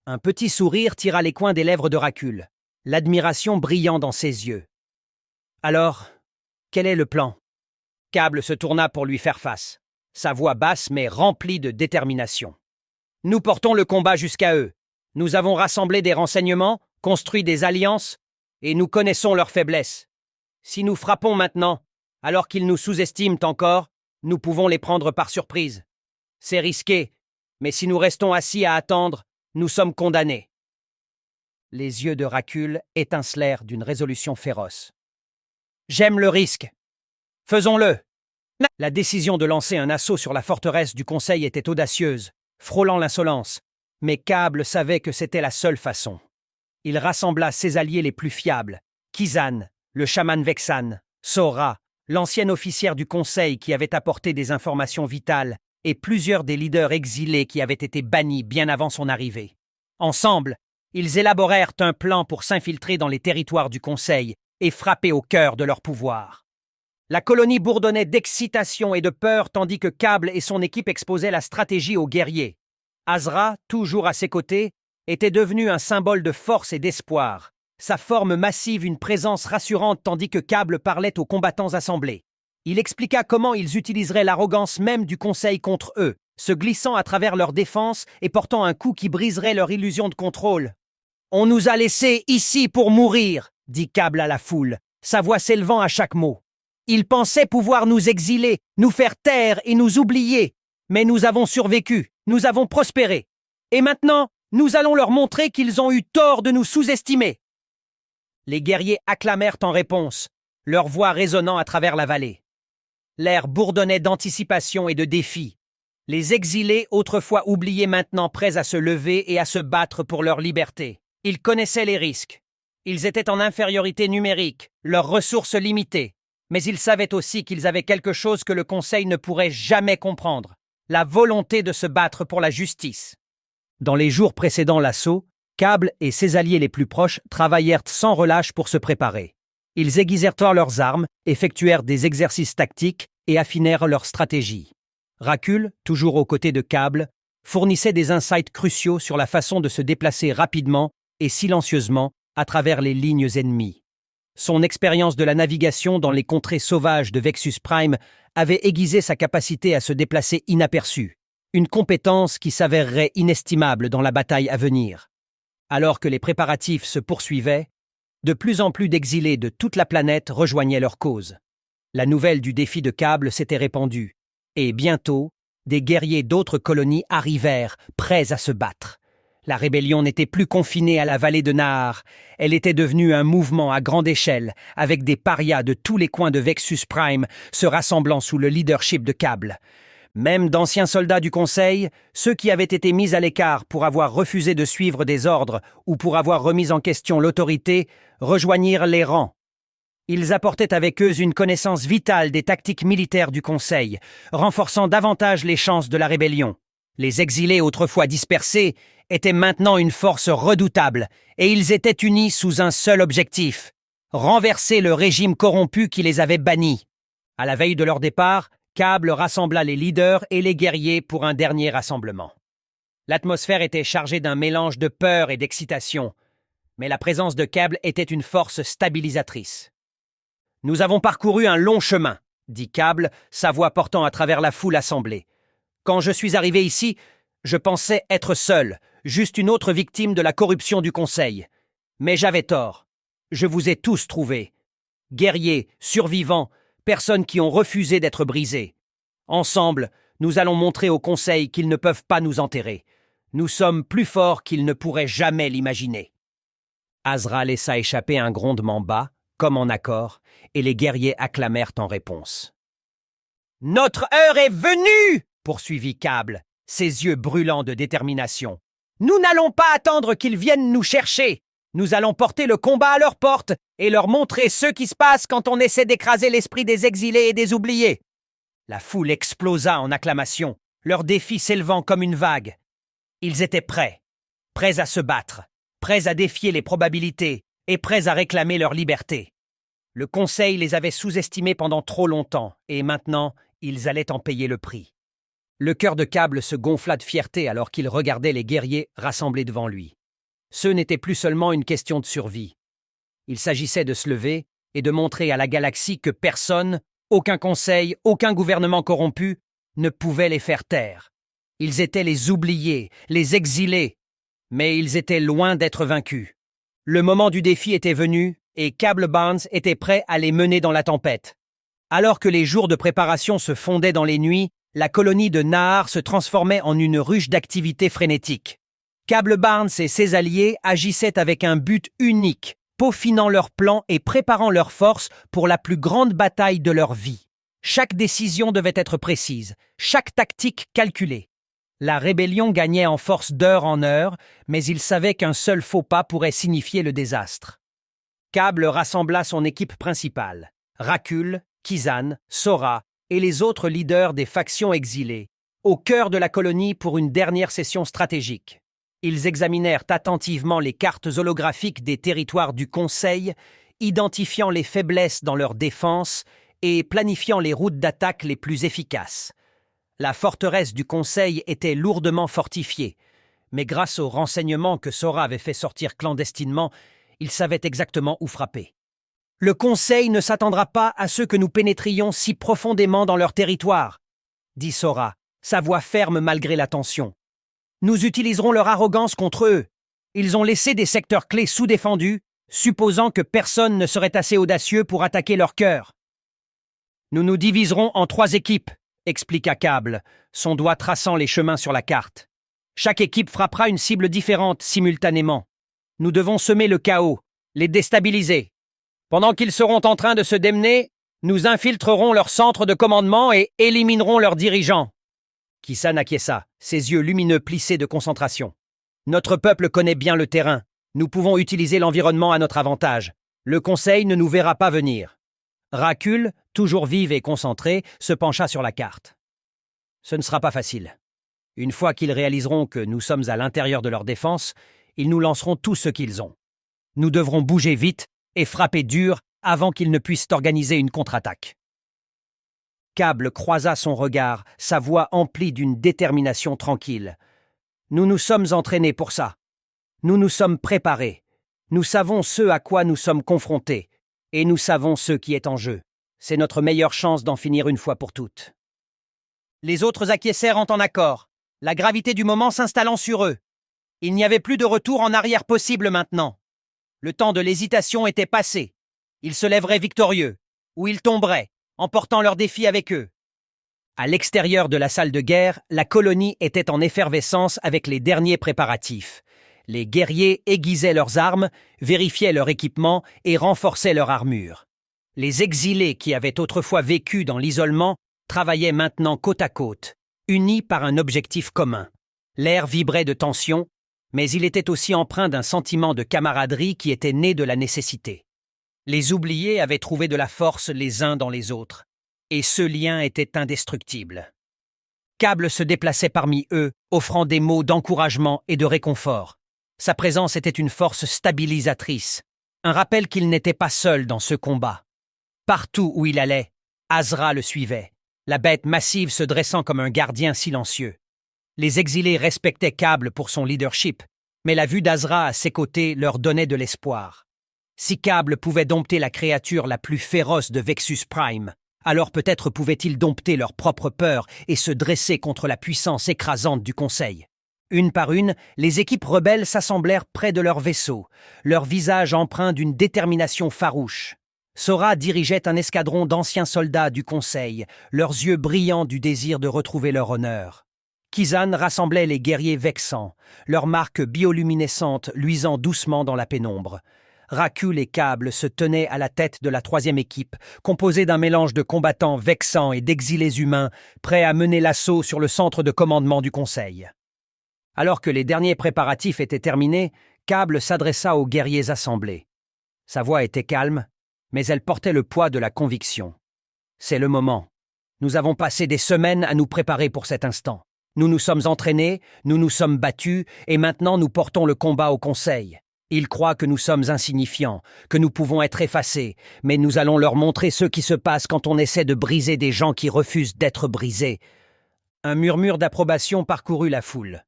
Un petit sourire tira les coins des lèvres de Rakul, l'admiration brillant dans ses yeux. « Alors, quel est le plan ?» Cable se tourna pour lui faire face, sa voix basse mais remplie de détermination. « Nous portons le combat jusqu'à eux. Nous avons rassemblé des renseignements, construit des alliances, et nous connaissons leurs faiblesses. Si nous frappons maintenant, alors qu'ils nous sous-estiment encore, nous pouvons les prendre par surprise. C'est risqué, mais si nous restons assis à attendre, nous sommes condamnés. » Les yeux de Rakul étincelèrent d'une résolution féroce. « J'aime le risque. Faisons-le. » La décision de lancer un assaut sur la forteresse du Conseil était audacieuse, frôlant l'insolence, mais Cable savait que c'était la seule façon. Il rassembla ses alliés les plus fiables, Kizan, le chaman Vexan, Sora, l'ancienne officière du Conseil qui avait apporté des informations vitales, et plusieurs des leaders exilés qui avaient été bannis bien avant son arrivée. Ensemble, ils élaborèrent un plan pour s'infiltrer dans les territoires du Conseil et frapper au cœur de leur pouvoir. La colonie bourdonnait d'excitation et de peur tandis que Cable et son équipe exposaient la stratégie aux guerriers. Azra, toujours à ses côtés, était devenu un symbole de force et d'espoir, sa forme massive une présence rassurante tandis que Cable parlait aux combattants assemblés. Il expliqua comment ils utiliseraient l'arrogance même du Conseil contre eux, se glissant à travers leur défense et portant un coup qui briserait leur illusion de contrôle. « On nous a laissés ici pour mourir !» dit Cable à la foule, sa voix s'élevant à chaque mot. « Ils pensaient pouvoir nous exiler, nous faire taire et nous oublier. Mais nous avons survécu, nous avons prospéré. Et maintenant, nous allons leur montrer qu'ils ont eu tort de nous sous-estimer. » Les guerriers acclamèrent en réponse, leur voix résonnant à travers la vallée. L'air bourdonnait d'anticipation et de défi. Les exilés, autrefois oubliés, maintenant prêts à se lever et à se battre pour leur liberté. Ils connaissaient les risques. Ils étaient en infériorité numérique, leurs ressources limitées. Mais ils savaient aussi qu'ils avaient quelque chose que le Conseil ne pourrait jamais comprendre, la volonté de se battre pour la justice. Dans les jours précédant l'assaut, Cable et ses alliés les plus proches travaillèrent sans relâche pour se préparer. Ils aiguisèrent leurs armes, effectuèrent des exercices tactiques et affinèrent leur stratégie. Racul, toujours aux côtés de Cable, fournissait des insights cruciaux sur la façon de se déplacer rapidement et silencieusement à travers les lignes ennemies. Son expérience de la navigation dans les contrées sauvages de Vexus Prime avait aiguisé sa capacité à se déplacer inaperçu, une compétence qui s'avérerait inestimable dans la bataille à venir. Alors que les préparatifs se poursuivaient, de plus en plus d'exilés de toute la planète rejoignaient leur cause. La nouvelle du défi de Cable s'était répandue, et bientôt, des guerriers d'autres colonies arrivèrent, prêts à se battre. La rébellion n'était plus confinée à la vallée de Nahar, elle était devenue un mouvement à grande échelle, avec des parias de tous les coins de Vexus Prime se rassemblant sous le leadership de Cable. Même d'anciens soldats du Conseil, ceux qui avaient été mis à l'écart pour avoir refusé de suivre des ordres ou pour avoir remis en question l'autorité, rejoignirent les rangs. Ils apportaient avec eux une connaissance vitale des tactiques militaires du Conseil, renforçant davantage les chances de la rébellion. Les exilés autrefois dispersés étaient maintenant une force redoutable, et ils étaient unis sous un seul objectif, renverser le régime corrompu qui les avait bannis. À la veille de leur départ, Cable rassembla les leaders et les guerriers pour un dernier rassemblement. L'atmosphère était chargée d'un mélange de peur et d'excitation, mais la présence de Cable était une force stabilisatrice. « Nous avons parcouru un long chemin, » dit Cable, sa voix portant à travers la foule assemblée. « Quand je suis arrivé ici, je pensais être seul, juste une autre victime de la corruption du Conseil. Mais j'avais tort. Je vous ai tous trouvés. Guerriers, survivants, personnes qui ont refusé d'être brisées. Ensemble, nous allons montrer au Conseil qu'ils ne peuvent pas nous enterrer. Nous sommes plus forts qu'ils ne pourraient jamais l'imaginer. » Azra laissa échapper un grondement bas, comme en accord, et les guerriers acclamèrent en réponse. « Notre heure est venue !» poursuivit Cable, ses yeux brûlants de détermination. « Nous n'allons pas attendre qu'ils viennent nous chercher. Nous allons porter le combat à leur porte et leur montrer ce qui se passe quand on essaie d'écraser l'esprit des exilés et des oubliés. » La foule explosa en acclamations, leur défi s'élevant comme une vague. Ils étaient prêts à se battre, prêts à défier les probabilités et prêts à réclamer leur liberté. Le Conseil les avait sous-estimés pendant trop longtemps et maintenant, ils allaient en payer le prix. Le cœur de Cable se gonfla de fierté alors qu'il regardait les guerriers rassemblés devant lui. Ce n'était plus seulement une question de survie. Il s'agissait de se lever et de montrer à la galaxie que personne, aucun conseil, aucun gouvernement corrompu, ne pouvait les faire taire. Ils étaient les oubliés, les exilés, mais ils étaient loin d'être vaincus. Le moment du défi était venu et Cable Barnes était prêt à les mener dans la tempête. Alors que les jours de préparation se fondaient dans les nuits, la colonie de Nahar se transformait en une ruche d'activité frénétique. Cable Barnes et ses alliés agissaient avec un but unique, peaufinant leurs plans et préparant leurs forces pour la plus grande bataille de leur vie. Chaque décision devait être précise, chaque tactique calculée. La rébellion gagnait en force d'heure en heure, mais ils savaient qu'un seul faux pas pourrait signifier le désastre. Cable rassembla son équipe principale, Racul, Kizan, Sora et les autres leaders des factions exilées, au cœur de la colonie pour une dernière session stratégique. Ils examinèrent attentivement les cartes holographiques des territoires du Conseil, identifiant les faiblesses dans leur défense et planifiant les routes d'attaque les plus efficaces. La forteresse du Conseil était lourdement fortifiée, mais grâce aux renseignements que Sora avait fait sortir clandestinement, ils savaient exactement où frapper. Le Conseil ne s'attendra pas à ce que nous pénétrions si profondément dans leur territoire, dit Sora, sa voix ferme malgré la tension. Nous utiliserons leur arrogance contre eux. Ils ont laissé des secteurs clés sous-défendus, supposant que personne ne serait assez audacieux pour attaquer leur cœur. Nous nous diviserons en 3 équipes, expliqua Cable, son doigt traçant les chemins sur la carte. Chaque équipe frappera une cible différente simultanément. Nous devons semer le chaos, les déstabiliser. Pendant qu'ils seront en train de se démener, nous infiltrerons leur centre de commandement et éliminerons leurs dirigeants. Kisan acquiesça, ses yeux lumineux plissés de concentration. Notre peuple connaît bien le terrain. Nous pouvons utiliser l'environnement à notre avantage. Le Conseil ne nous verra pas venir. Rakul, toujours vive et concentrée, se pencha sur la carte. Ce ne sera pas facile. Une fois qu'ils réaliseront que nous sommes à l'intérieur de leur défense, ils nous lanceront tout ce qu'ils ont. Nous devrons bouger vite et frapper dur avant qu'ils ne puissent organiser une contre-attaque. Cable croisa son regard, sa voix emplie d'une détermination tranquille. Nous nous sommes entraînés pour ça. Nous nous sommes préparés. Nous savons ce à quoi nous sommes confrontés. Et nous savons ce qui est en jeu. C'est notre meilleure chance d'en finir une fois pour toutes. Les autres acquiescèrent en accord, la gravité du moment s'installant sur eux. Il n'y avait plus de retour en arrière possible maintenant. Le temps de l'hésitation était passé. Ils se lèveraient victorieux, ou ils tomberaient, emportant leur défi avec eux. À l'extérieur de la salle de guerre, la colonie était en effervescence avec les derniers préparatifs. Les guerriers aiguisaient leurs armes, vérifiaient leur équipement et renforçaient leur armure. Les exilés qui avaient autrefois vécu dans l'isolement travaillaient maintenant côte à côte, unis par un objectif commun. L'air vibrait de tension, mais il était aussi empreint d'un sentiment de camaraderie qui était né de la nécessité. Les oubliés avaient trouvé de la force les uns dans les autres, et ce lien était indestructible. Cable se déplaçait parmi eux, offrant des mots d'encouragement et de réconfort. Sa présence était une force stabilisatrice, un rappel qu'il n'était pas seul dans ce combat. Partout où il allait, Azra le suivait, la bête massive se dressant comme un gardien silencieux. Les exilés respectaient Cable pour son leadership, mais la vue d'Azra à ses côtés leur donnait de l'espoir. Si Cable pouvait dompter la créature la plus féroce de Vexus Prime, alors peut-être pouvait-il dompter leur propre peur et se dresser contre la puissance écrasante du Conseil. Une par une, les équipes rebelles s'assemblèrent près de leur vaisseau, leurs visages empreints d'une détermination farouche. Sora dirigeait un escadron d'anciens soldats du Conseil, leurs yeux brillants du désir de retrouver leur honneur. Kisan rassemblait les guerriers vexants, leurs marques bioluminescentes luisant doucement dans la pénombre. Rakul et Cable se tenaient à la tête de la 3e équipe, composée d'un mélange de combattants vexants et d'exilés humains, prêts à mener l'assaut sur le centre de commandement du Conseil. Alors que les derniers préparatifs étaient terminés, Cable s'adressa aux guerriers assemblés. Sa voix était calme, mais elle portait le poids de la conviction. C'est le moment. Nous avons passé des semaines à nous préparer pour cet instant. Nous nous sommes entraînés, nous nous sommes battus, et maintenant nous portons le combat au Conseil. Ils croient que nous sommes insignifiants, que nous pouvons être effacés, mais nous allons leur montrer ce qui se passe quand on essaie de briser des gens qui refusent d'être brisés. Un murmure d'approbation parcourut la foule.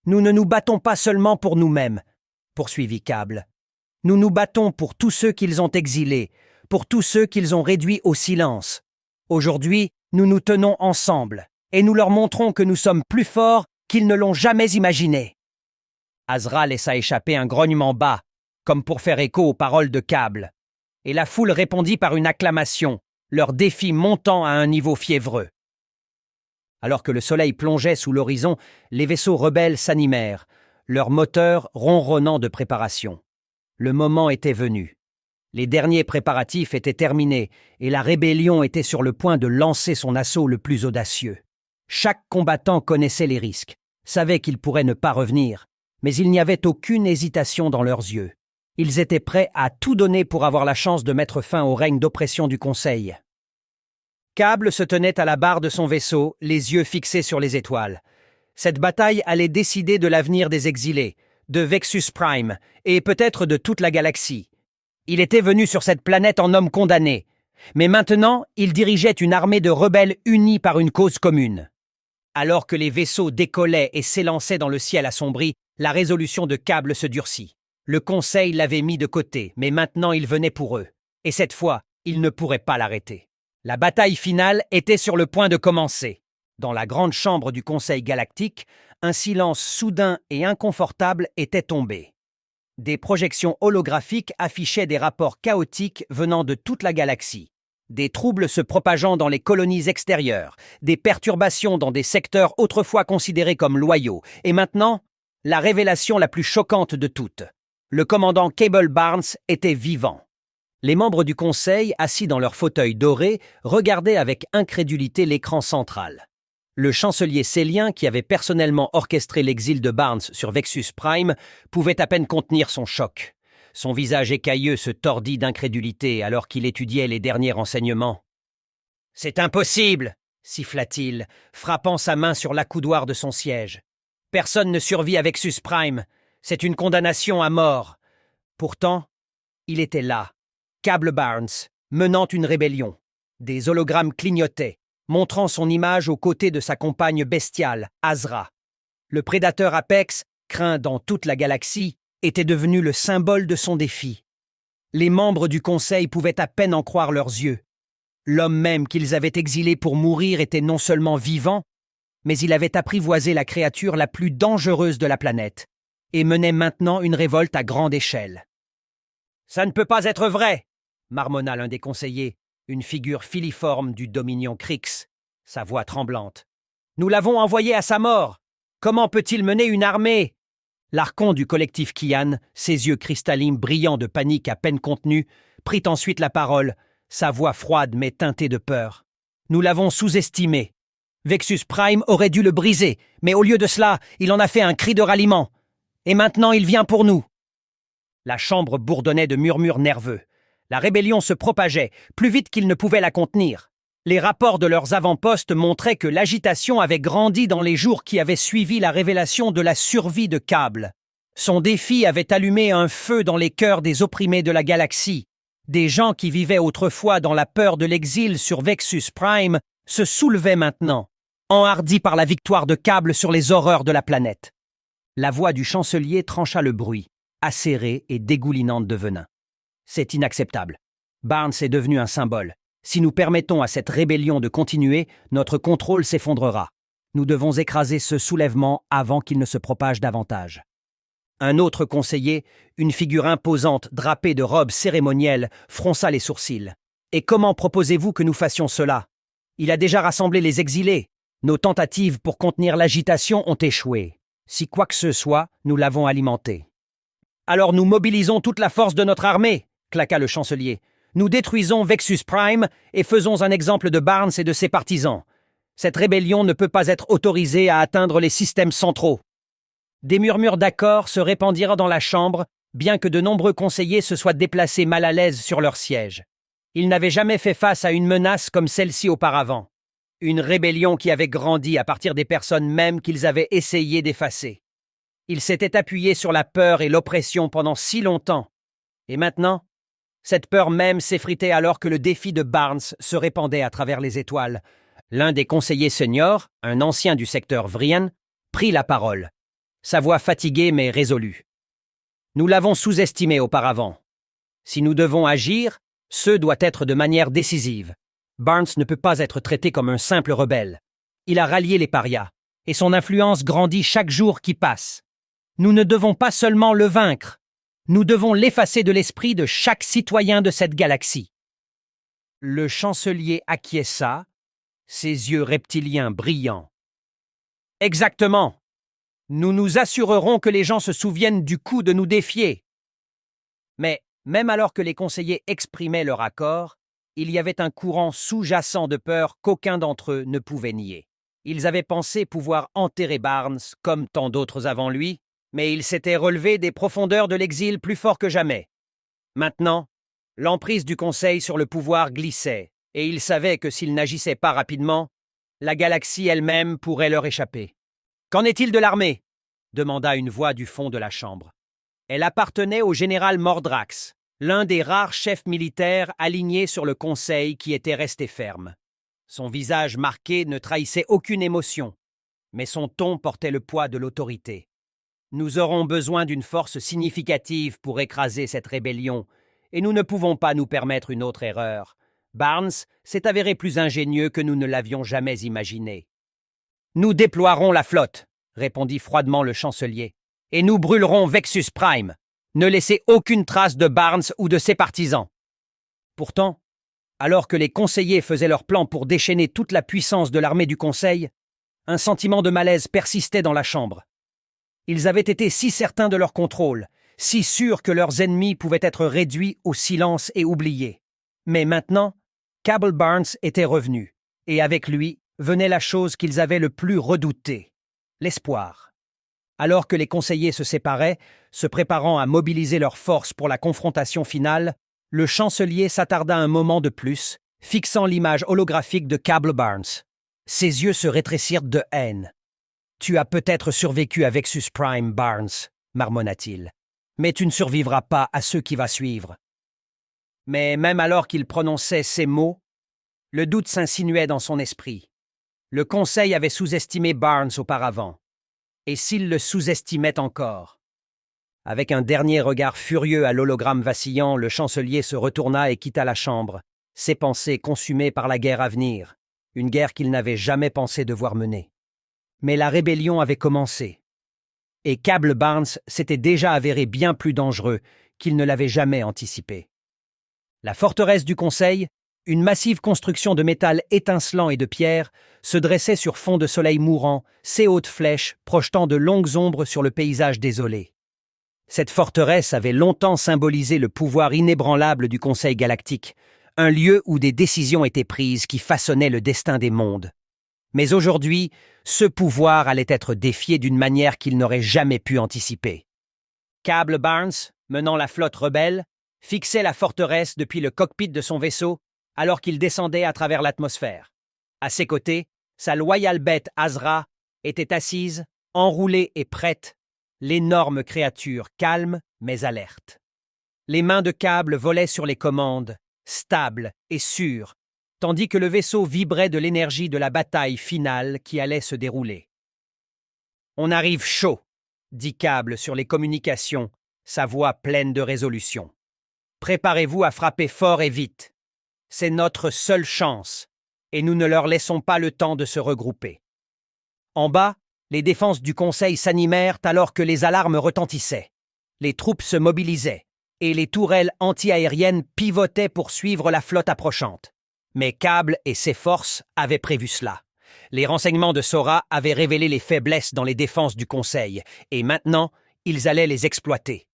Nous ne nous battons pas seulement pour nous-mêmes, poursuivit Cable. Nous nous battons pour tous ceux qu'ils ont exilés, pour tous ceux qu'ils ont réduits au silence. Aujourd'hui, nous nous tenons ensemble, et nous leur montrons que nous sommes plus forts qu'ils ne l'ont jamais imaginé. Azra laissa échapper un grognement bas, comme pour faire écho aux paroles de Cable, et la foule répondit par une acclamation, leur défi montant à un niveau fiévreux. Alors que le soleil plongeait sous l'horizon, les vaisseaux rebelles s'animèrent, leurs moteurs ronronnant de préparation. Le moment était venu. Les derniers préparatifs étaient terminés et la rébellion était sur le point de lancer son assaut le plus audacieux. Chaque combattant connaissait les risques, savait qu'il pourrait ne pas revenir, mais il n'y avait aucune hésitation dans leurs yeux. Ils étaient prêts à tout donner pour avoir la chance de mettre fin au règne d'oppression du Conseil. Cable se tenait à la barre de son vaisseau, les yeux fixés sur les étoiles. Cette bataille allait décider de l'avenir des exilés, de Vexus Prime, et peut-être de toute la galaxie. Il était venu sur cette planète en homme condamné, mais maintenant il dirigeait une armée de rebelles unis par une cause commune. Alors que les vaisseaux décollaient et s'élançaient dans le ciel assombri, la résolution de Cable se durcit. Le Conseil l'avait mis de côté, mais maintenant il venait pour eux. Et cette fois, ils ne pourraient pas l'arrêter. La bataille finale était sur le point de commencer. Dans la grande chambre du Conseil galactique, un silence soudain et inconfortable était tombé. Des projections holographiques affichaient des rapports chaotiques venant de toute la galaxie. Des troubles se propageant dans les colonies extérieures, des perturbations dans des secteurs autrefois considérés comme loyaux, et maintenant, la révélation la plus choquante de toutes. Le commandant Cable Barnes était vivant. Les membres du Conseil, assis dans leurs fauteuils dorés, regardaient avec incrédulité l'écran central. Le chancelier Célien, qui avait personnellement orchestré l'exil de Barnes sur Vexus Prime, pouvait à peine contenir son choc. Son visage écailleux se tordit d'incrédulité alors qu'il étudiait les derniers renseignements. « C'est impossible !» siffla-t-il, frappant sa main sur l'accoudoir de son siège. « Personne ne survit à Vexus Prime. C'est une condamnation à mort. » Pourtant, il était là, Cable Barnes, menant une rébellion. Des hologrammes clignotaient, montrant son image aux côtés de sa compagne bestiale, Azra. Le prédateur Apex, craint dans toute la galaxie, était devenu le symbole de son défi. Les membres du Conseil pouvaient à peine en croire leurs yeux. L'homme même qu'ils avaient exilé pour mourir était non seulement vivant, mais il avait apprivoisé la créature la plus dangereuse de la planète et menait maintenant une révolte à grande échelle. « Ça ne peut pas être vrai !» marmonna l'un des conseillers, une figure filiforme du Dominion Kryx, sa voix tremblante. « Nous l'avons envoyé à sa mort. Comment peut-il mener une armée ?» L'archon du collectif Kian, ses yeux cristallins brillants de panique à peine contenue, prit ensuite la parole, sa voix froide mais teintée de peur. « Nous l'avons sous-estimé. Vexus Prime aurait dû le briser, mais au lieu de cela, il en a fait un cri de ralliement. Et maintenant, il vient pour nous. » La chambre bourdonnait de murmures nerveux. La rébellion se propageait, plus vite qu'ils ne pouvaient la contenir. Les rapports de leurs avant-postes montraient que l'agitation avait grandi dans les jours qui avaient suivi la révélation de la survie de Cable. Son défi avait allumé un feu dans les cœurs des opprimés de la galaxie. Des gens qui vivaient autrefois dans la peur de l'exil sur Vexus Prime se soulevaient maintenant, enhardis par la victoire de Cable sur les horreurs de la planète. La voix du chancelier trancha le bruit, acérée et dégoulinante de venin. C'est inacceptable. Barnes est devenu un symbole. Si nous permettons à cette rébellion de continuer, notre contrôle s'effondrera. Nous devons écraser ce soulèvement avant qu'il ne se propage davantage. Un autre conseiller, une figure imposante drapée de robes cérémonielles, fronça les sourcils. « Et comment proposez-vous que nous fassions cela? Il a déjà rassemblé les exilés. Nos tentatives pour contenir l'agitation ont échoué. Si quoi que ce soit, nous l'avons alimenté. »« Alors nous mobilisons toute la force de notre armée !» claqua le chancelier. « Nous détruisons Vexus Prime et faisons un exemple de Barnes et de ses partisans. Cette rébellion ne peut pas être autorisée à atteindre les systèmes centraux. » Des murmures d'accord se répandirent dans la chambre, bien que de nombreux conseillers se soient déplacés mal à l'aise sur leur siège. Ils n'avaient jamais fait face à une menace comme celle-ci auparavant. Une rébellion qui avait grandi à partir des personnes mêmes qu'ils avaient essayé d'effacer. Ils s'étaient appuyés sur la peur et l'oppression pendant si longtemps. Et maintenant, cette peur même s'effritait alors que le défi de Barnes se répandait à travers les étoiles. L'un des conseillers seniors, un ancien du secteur Vrian, prit la parole, sa voix fatiguée mais résolue. « Nous l'avons sous-estimé auparavant. Si nous devons agir, ce doit être de manière décisive. Barnes ne peut pas être traité comme un simple rebelle. Il a rallié les parias, et son influence grandit chaque jour qui passe. Nous ne devons pas seulement le vaincre, nous devons l'effacer de l'esprit de chaque citoyen de cette galaxie. » Le chancelier acquiesça, ses yeux reptiliens brillants. « Exactement. Nous nous assurerons que les gens se souviennent du coup de nous défier. » Mais, même alors que les conseillers exprimaient leur accord, il y avait un courant sous-jacent de peur qu'aucun d'entre eux ne pouvait nier. Ils avaient pensé pouvoir enterrer Barnes, comme tant d'autres avant lui, mais il s'était relevé des profondeurs de l'exil plus fort que jamais. Maintenant, l'emprise du Conseil sur le pouvoir glissait, et ils savaient que s'ils n'agissaient pas rapidement, la galaxie elle-même pourrait leur échapper. « Qu'en est-il de l'armée » demanda une voix du fond de la chambre. Elle appartenait au général Mordrax, l'un des rares chefs militaires alignés sur le Conseil qui était resté ferme. Son visage marqué ne trahissait aucune émotion, mais son ton portait le poids de l'autorité. « Nous aurons besoin d'une force significative pour écraser cette rébellion, et nous ne pouvons pas nous permettre une autre erreur. Barnes s'est avéré plus ingénieux que nous ne l'avions jamais imaginé. « Nous déploierons la flotte », répondit froidement le chancelier, « et nous brûlerons Vexus Prime. Ne laissez aucune trace de Barnes ou de ses partisans. » Pourtant, alors que les conseillers faisaient leur plan pour déchaîner toute la puissance de l'armée du Conseil, un sentiment de malaise persistait dans la chambre. Ils avaient été si certains de leur contrôle, si sûrs que leurs ennemis pouvaient être réduits au silence et oubliés. Mais maintenant, Cabell Barnes était revenu, et avec lui venait la chose qu'ils avaient le plus redoutée, l'espoir. Alors que les conseillers se séparaient, se préparant à mobiliser leurs forces pour la confrontation finale, le chancelier s'attarda un moment de plus, fixant l'image holographique de Cabell Barnes. Ses yeux se rétrécirent de haine. « Tu as peut-être survécu à Vexus Prime, Barnes, » marmonna-t-il, « mais tu ne survivras pas à ce qui va suivre. » Mais même alors qu'il prononçait ces mots, le doute s'insinuait dans son esprit. Le Conseil avait sous-estimé Barnes auparavant. Et s'il le sous-estimait encore? Avec un dernier regard furieux à l'hologramme vacillant, le chancelier se retourna et quitta la chambre, ses pensées consumées par la guerre à venir, une guerre qu'il n'avait jamais pensé devoir mener. Mais la rébellion avait commencé, et Cabell Barnes s'était déjà avéré bien plus dangereux qu'il ne l'avait jamais anticipé. La forteresse du Conseil, une massive construction de métal étincelant et de pierre, se dressait sur fond de soleil mourant, ses hautes flèches projetant de longues ombres sur le paysage désolé. Cette forteresse avait longtemps symbolisé le pouvoir inébranlable du Conseil galactique, un lieu où des décisions étaient prises qui façonnaient le destin des mondes. Mais aujourd'hui, ce pouvoir allait être défié d'une manière qu'il n'aurait jamais pu anticiper. Cabell Barnes, menant la flotte rebelle, fixait la forteresse depuis le cockpit de son vaisseau alors qu'il descendait à travers l'atmosphère. À ses côtés, sa loyale bête Azra était assise, enroulée et prête, l'énorme créature calme mais alerte. Les mains de Cabell volaient sur les commandes, stables et sûres, tandis que le vaisseau vibrait de l'énergie de la bataille finale qui allait se dérouler. « On arrive chaud », dit Cabell sur les communications, sa voix pleine de résolution. « Préparez-vous à frapper fort et vite. C'est notre seule chance, et nous ne leur laissons pas le temps de se regrouper. » En bas, les défenses du Conseil s'animèrent alors que les alarmes retentissaient. Les troupes se mobilisaient, et les tourelles anti-aériennes pivotaient pour suivre la flotte approchante. Mais Cabell et ses forces avaient prévu cela. Les renseignements de Sora avaient révélé les faiblesses dans les défenses du Conseil, et maintenant, ils allaient les exploiter.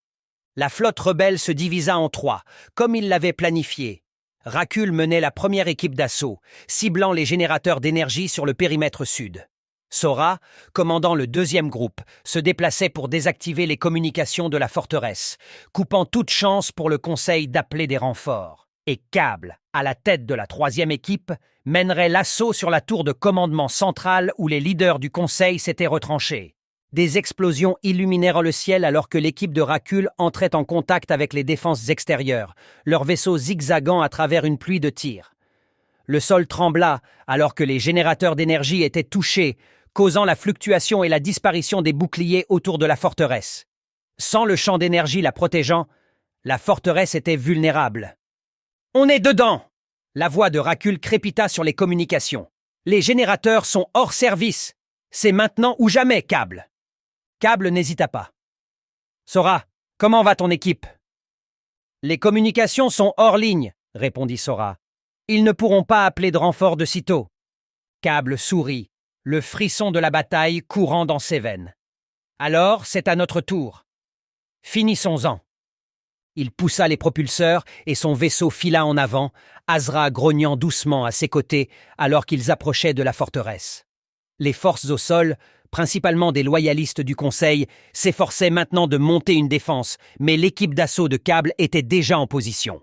La flotte rebelle se divisa en trois, comme ils l'avaient planifié. Rakul menait la première équipe d'assaut, ciblant les générateurs d'énergie sur le périmètre sud. Sora, commandant le deuxième groupe, se déplaçait pour désactiver les communications de la forteresse, coupant toute chance pour le Conseil d'appeler des renforts. Et Cabell, à la tête de la troisième équipe, mènerait l'assaut sur la tour de commandement centrale où les leaders du Conseil s'étaient retranchés. Des explosions illuminèrent le ciel alors que l'équipe de Rakul entrait en contact avec les défenses extérieures, leurs vaisseaux zigzagant à travers une pluie de tirs. Le sol trembla alors que les générateurs d'énergie étaient touchés, causant la fluctuation et la disparition des boucliers autour de la forteresse. Sans le champ d'énergie la protégeant, la forteresse était vulnérable. « On est dedans !» La voix de Rakul crépita sur les communications. « Les générateurs sont hors service. C'est maintenant ou jamais, Cabell !» Cabell n'hésita pas. « Sora, comment va ton équipe ?»« Les communications sont hors ligne, » répondit Sora. « Ils ne pourront pas appeler de renfort de sitôt. » Cabell sourit, le frisson de la bataille courant dans ses veines. « Alors, c'est à notre tour. Finissons-en. » Il poussa les propulseurs et son vaisseau fila en avant, Azra grognant doucement à ses côtés alors qu'ils approchaient de la forteresse. Les forces au sol, principalement des loyalistes du Conseil, s'efforçaient maintenant de monter une défense, mais l'équipe d'assaut de Cabell était déjà en position.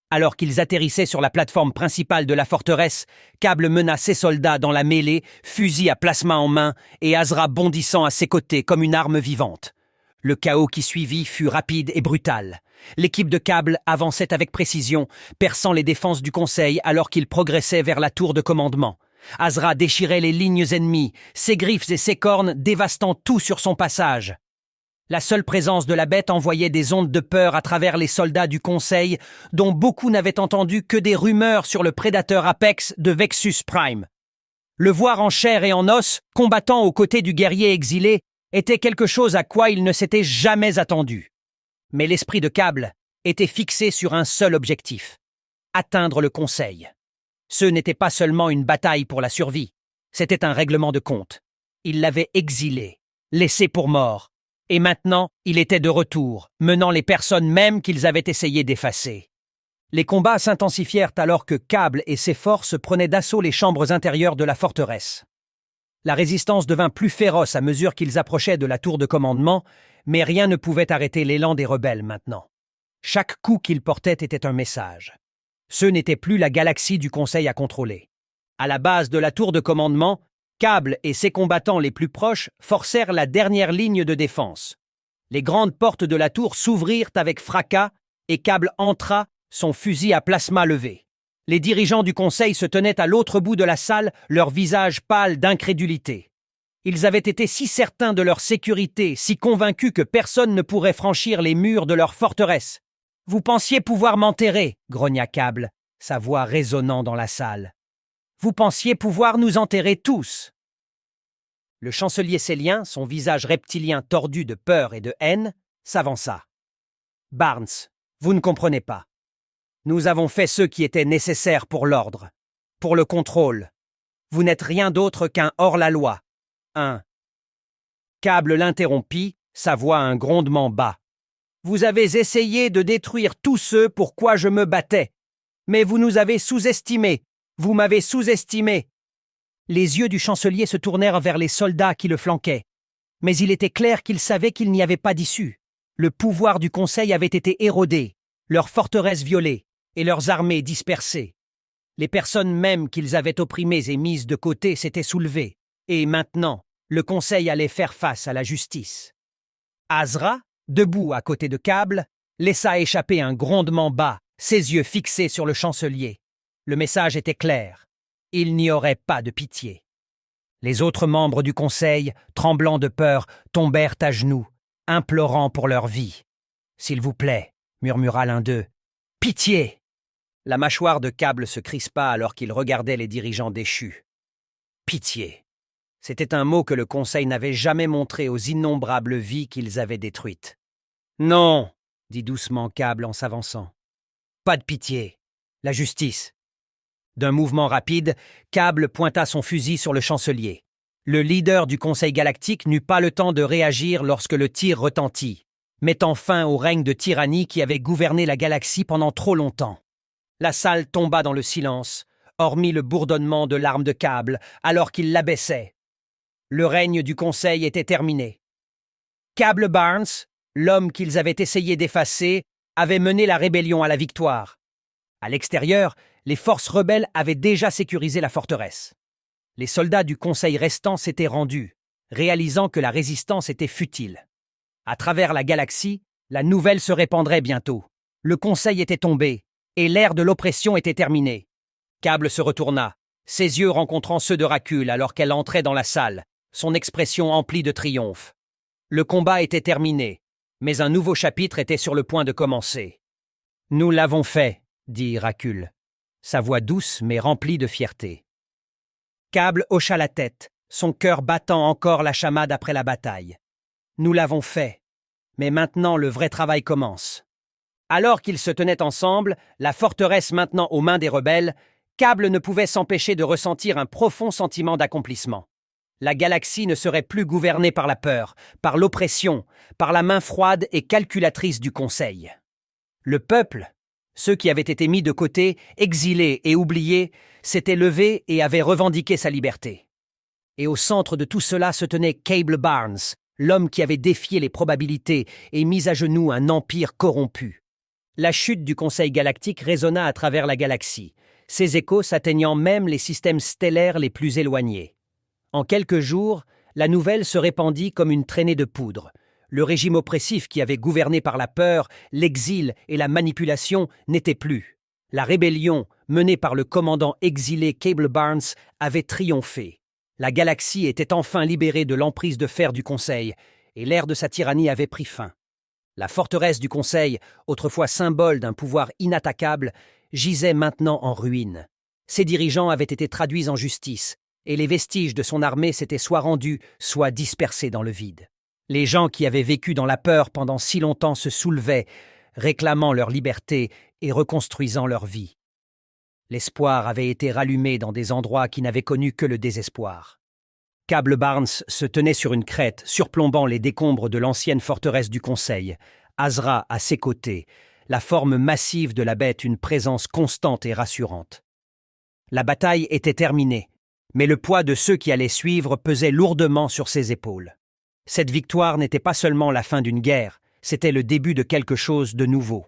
Alors qu'ils atterrissaient sur la plateforme principale de la forteresse, Cabell mena ses soldats dans la mêlée, fusil à plasma en main, et Azra bondissant à ses côtés comme une arme vivante. Le chaos qui suivit fut rapide et brutal. L'équipe de Cabell avançait avec précision, perçant les défenses du Conseil alors qu'il progressait vers la tour de commandement. Azra déchirait les lignes ennemies, ses griffes et ses cornes dévastant tout sur son passage. La seule présence de la bête envoyait des ondes de peur à travers les soldats du Conseil, dont beaucoup n'avaient entendu que des rumeurs sur le prédateur apex de Vexus Prime. Le voir en chair et en os, combattant aux côtés du guerrier exilé, était quelque chose à quoi il ne s'était jamais attendu. Mais l'esprit de Cable était fixé sur un seul objectif: atteindre le Conseil. Ce n'était pas seulement une bataille pour la survie, c'était un règlement de compte. Il l'avait exilé, laissé pour mort, et maintenant il était de retour, menant les personnes mêmes qu'ils avaient essayé d'effacer. Les combats s'intensifièrent alors que Cable et ses forces prenaient d'assaut les chambres intérieures de la forteresse. La résistance devint plus féroce à mesure qu'ils approchaient de la tour de commandement, mais rien ne pouvait arrêter l'élan des rebelles maintenant. Chaque coup qu'ils portaient était un message. Ce n'était plus la galaxie du Conseil à contrôler. À la base de la tour de commandement, Cable et ses combattants les plus proches forcèrent la dernière ligne de défense. Les grandes portes de la tour s'ouvrirent avec fracas et Cable entra, son fusil à plasma levé. Les dirigeants du Conseil se tenaient à l'autre bout de la salle, leurs visages pâles d'incrédulité. Ils avaient été si certains de leur sécurité, si convaincus que personne ne pourrait franchir les murs de leur forteresse. « Vous pensiez pouvoir m'enterrer » grogna Cable, sa voix résonnant dans la salle. « Vous pensiez pouvoir nous enterrer tous !» Le chancelier Célien, son visage reptilien tordu de peur et de haine, s'avança. « Barnes, vous ne comprenez pas. Nous avons fait ce qui était nécessaire pour l'ordre, pour le contrôle. Vous n'êtes rien d'autre qu'un hors-la-loi. Cable l'interrompit, sa voix un grondement bas. Vous avez essayé de détruire tous ceux pour quoi je me battais. Mais vous nous avez sous-estimés. Vous m'avez sous-estimé. Les yeux du chancelier se tournèrent vers les soldats qui le flanquaient. Mais il était clair qu'il savait qu'il n'y avait pas d'issue. Le pouvoir du Conseil avait été érodé, leurs forteresses violées et leurs armées dispersées. Les personnes mêmes qu'ils avaient opprimées et mises de côté s'étaient soulevées. Et maintenant, le Conseil allait faire face à la justice. Azra, debout à côté de Cable, laissa échapper un grondement bas, ses yeux fixés sur le chancelier. Le message était clair. Il n'y aurait pas de pitié. Les autres membres du Conseil, tremblants de peur, tombèrent à genoux, implorant pour leur vie. « S'il vous plaît, » murmura l'un d'eux. « Pitié !» La mâchoire de Cable se crispa alors qu'il regardait les dirigeants déchus. « Pitié !» C'était un mot que le Conseil n'avait jamais montré aux innombrables vies qu'ils avaient détruites. « Non !» dit doucement Cable en s'avançant. « Pas de pitié. La justice. » D'un mouvement rapide, Cable pointa son fusil sur le chancelier. Le leader du Conseil galactique n'eut pas le temps de réagir lorsque le tir retentit, mettant fin au règne de tyrannie qui avait gouverné la galaxie pendant trop longtemps. La salle tomba dans le silence, hormis le bourdonnement de l'arme de Cable alors qu'il l'abaissait. Le règne du Conseil était terminé. Cable Barnes, l'homme qu'ils avaient essayé d'effacer, avait mené la rébellion à la victoire. À l'extérieur, les forces rebelles avaient déjà sécurisé la forteresse. Les soldats du Conseil restants s'étaient rendus, réalisant que la résistance était futile. À travers la galaxie, la nouvelle se répandrait bientôt. Le Conseil était tombé, et l'ère de l'oppression était terminée. Cable se retourna, ses yeux rencontrant ceux de Racul alors qu'elle entrait dans la salle, son expression emplie de triomphe. Le combat était terminé, mais un nouveau chapitre était sur le point de commencer. « Nous l'avons fait », dit Racul, sa voix douce mais remplie de fierté. Cable hocha la tête, son cœur battant encore la chamade après la bataille. « Nous l'avons fait, mais maintenant le vrai travail commence. » Alors qu'ils se tenaient ensemble, la forteresse maintenant aux mains des rebelles, Cable ne pouvait s'empêcher de ressentir un profond sentiment d'accomplissement. La galaxie ne serait plus gouvernée par la peur, par l'oppression, par la main froide et calculatrice du Conseil. Le peuple, ceux qui avaient été mis de côté, exilés et oubliés, s'était levé et avait revendiqué sa liberté. Et au centre de tout cela se tenait Cable Barnes, l'homme qui avait défié les probabilités et mis à genoux un empire corrompu. La chute du Conseil galactique résonna à travers la galaxie, ses échos s'atteignant même les systèmes stellaires les plus éloignés. En quelques jours, la nouvelle se répandit comme une traînée de poudre. Le régime oppressif qui avait gouverné par la peur, l'exil et la manipulation n'était plus. La rébellion, menée par le commandant exilé Cable Barnes, avait triomphé. La galaxie était enfin libérée de l'emprise de fer du Conseil, et l'ère de sa tyrannie avait pris fin. La forteresse du Conseil, autrefois symbole d'un pouvoir inattaquable, gisait maintenant en ruine. Ses dirigeants avaient été traduits en justice, et les vestiges de son armée s'étaient soit rendus, soit dispersés dans le vide. Les gens qui avaient vécu dans la peur pendant si longtemps se soulevaient, réclamant leur liberté et reconstruisant leur vie. L'espoir avait été rallumé dans des endroits qui n'avaient connu que le désespoir. Cable Barnes se tenait sur une crête, surplombant les décombres de l'ancienne forteresse du Conseil, Azra à ses côtés, la forme massive de la bête une présence constante et rassurante. La bataille était terminée, mais le poids de ceux qui allaient suivre pesait lourdement sur ses épaules. Cette victoire n'était pas seulement la fin d'une guerre, c'était le début de quelque chose de nouveau.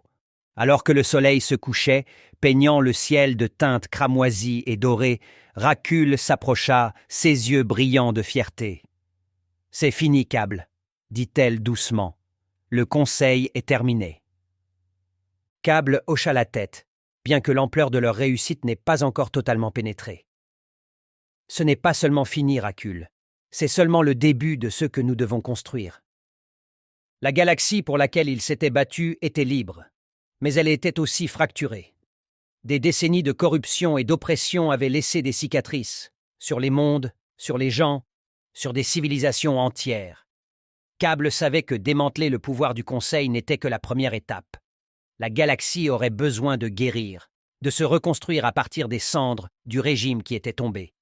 Alors que le soleil se couchait, peignant le ciel de teintes cramoisies et dorées, Racul s'approcha, ses yeux brillants de fierté. « C'est fini, Cable, » dit-elle doucement. « Le conseil est terminé. » Cable hocha la tête, bien que l'ampleur de leur réussite n'ait pas encore totalement pénétré. « Ce n'est pas seulement fini, Racul. C'est seulement le début de ce que nous devons construire. » La galaxie pour laquelle ils s'étaient battus était libre, mais elle était aussi fracturée. Des décennies de corruption et d'oppression avaient laissé des cicatrices sur les mondes, sur les gens, sur des civilisations entières. Cable savait que démanteler le pouvoir du Conseil n'était que la première étape. La galaxie aurait besoin de guérir, de se reconstruire à partir des cendres du régime qui était tombé.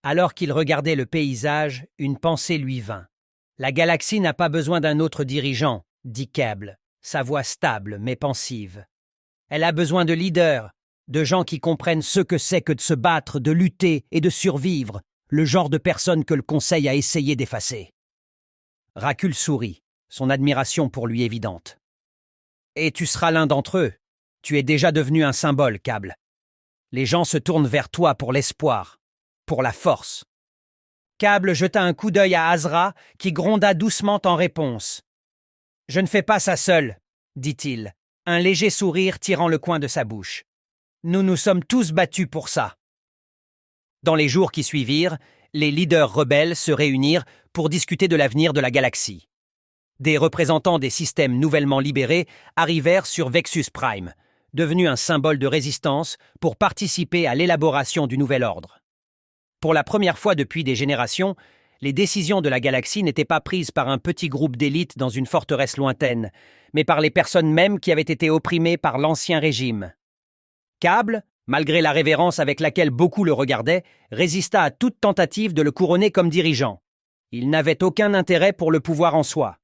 Alors qu'il regardait le paysage, une pensée lui vint. « La galaxie n'a pas besoin d'un autre dirigeant, » dit Cable, sa voix stable mais pensive. « Elle a besoin de leaders, de gens qui comprennent ce que c'est que de se battre, de lutter et de survivre, le genre de personnes que le Conseil a essayé d'effacer. » Racul sourit, son admiration pour lui évidente. « Et tu seras l'un d'entre eux. Tu es déjà devenu un symbole, Cable. Les gens se tournent vers toi pour l'espoir, pour la force. » Cable jeta un coup d'œil à Azra, qui gronda doucement en réponse. « Je ne fais pas ça seul, » dit-il, un léger sourire tirant le coin de sa bouche. « Nous nous sommes tous battus pour ça. » Dans les jours qui suivirent, les leaders rebelles se réunirent pour discuter de l'avenir de la galaxie. Des représentants des systèmes nouvellement libérés arrivèrent sur Vexus Prime, devenu un symbole de résistance, pour participer à l'élaboration du nouvel ordre. Pour la première fois depuis des générations, les décisions de la galaxie n'étaient pas prises par un petit groupe d'élite dans une forteresse lointaine, mais par les personnes mêmes qui avaient été opprimées par l'ancien régime. Cable, malgré la révérence avec laquelle beaucoup le regardaient, résista à toute tentative de le couronner comme dirigeant. Il n'avait aucun intérêt pour le pouvoir en soi.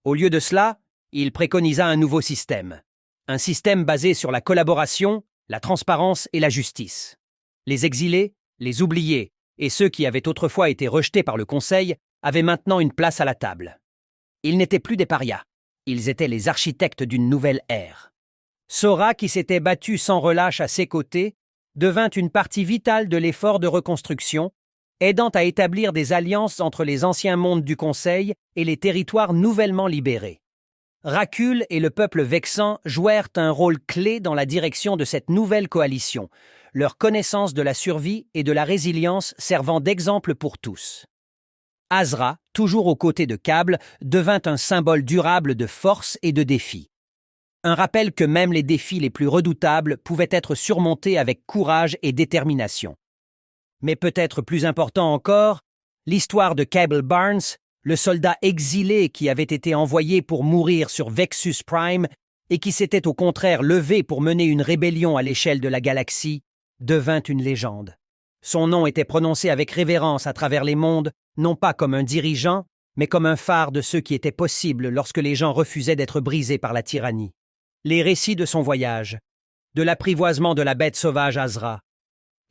Au lieu de cela, il préconisa un nouveau système. Un système basé sur la collaboration, la transparence et la justice. Les exilés, les oubliés et ceux qui avaient autrefois été rejetés par le Conseil avaient maintenant une place à la table. Ils n'étaient plus des parias. Ils étaient les architectes d'une nouvelle ère. Sora, qui s'était battu sans relâche à ses côtés, devint une partie vitale de l'effort de reconstruction, aidant à établir des alliances entre les anciens mondes du Conseil et les territoires nouvellement libérés. Racul et le peuple vexan jouèrent un rôle clé dans la direction de cette nouvelle coalition, leur connaissance de la survie et de la résilience servant d'exemple pour tous. Azra, toujours aux côtés de Cable, devint un symbole durable de force et de défi. Un rappel que même les défis les plus redoutables pouvaient être surmontés avec courage et détermination. Mais peut-être plus important encore, l'histoire de Cable Barnes, le soldat exilé qui avait été envoyé pour mourir sur Vexus Prime et qui s'était au contraire levé pour mener une rébellion à l'échelle de la galaxie, devint une légende. Son nom était prononcé avec révérence à travers les mondes, non pas comme un dirigeant, mais comme un phare de ce qui était possible lorsque les gens refusaient d'être brisés par la tyrannie. Les récits de son voyage, de l'apprivoisement de la bête sauvage Azra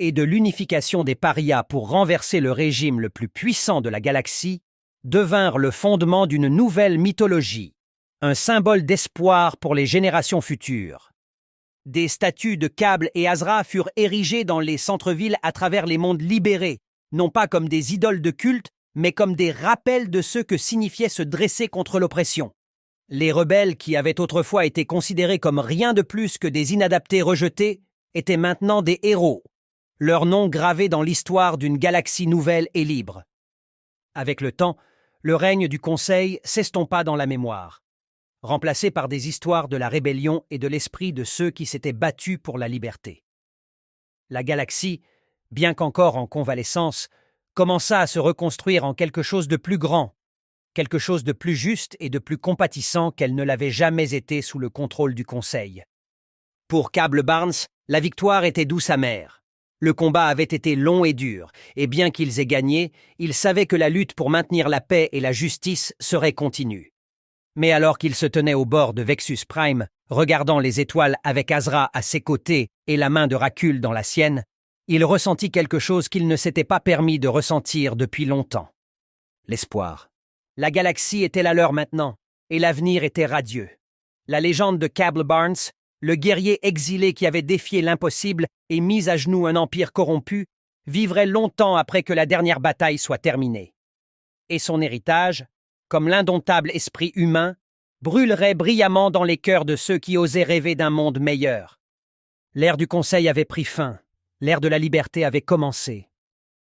et de l'unification des parias pour renverser le régime le plus puissant de la galaxie devinrent le fondement d'une nouvelle mythologie, un symbole d'espoir pour les générations futures. Des statues de Cable et Azra furent érigées dans les centres-villes à travers les mondes libérés, non pas comme des idoles de culte, mais comme des rappels de ce que signifiait se dresser contre l'oppression. Les rebelles, qui avaient autrefois été considérés comme rien de plus que des inadaptés rejetés, étaient maintenant des héros, leur nom gravé dans l'histoire d'une galaxie nouvelle et libre. Avec le temps, le règne du Conseil s'estompa dans la mémoire, remplacé par des histoires de la rébellion et de l'esprit de ceux qui s'étaient battus pour la liberté. La galaxie, bien qu'encore en convalescence, commença à se reconstruire en quelque chose de plus grand, quelque chose de plus juste et de plus compatissant qu'elle ne l'avait jamais été sous le contrôle du Conseil. Pour Cable Barnes, la victoire était douce amère. Le combat avait été long et dur, et bien qu'ils aient gagné, ils savaient que la lutte pour maintenir la paix et la justice serait continue. Mais alors qu'il se tenait au bord de Vexus Prime, regardant les étoiles avec Azra à ses côtés et la main de Rakul dans la sienne, il ressentit quelque chose qu'il ne s'était pas permis de ressentir depuis longtemps. L'espoir. La galaxie était la leur maintenant, et l'avenir était radieux. La légende de Cable Barnes, le guerrier exilé qui avait défié l'impossible et mis à genoux un empire corrompu, vivrait longtemps après que la dernière bataille soit terminée. Et son héritage, comme l'indomptable esprit humain, brûlerait brillamment dans les cœurs de ceux qui osaient rêver d'un monde meilleur. L'ère du Conseil avait pris fin, l'ère de la liberté avait commencé.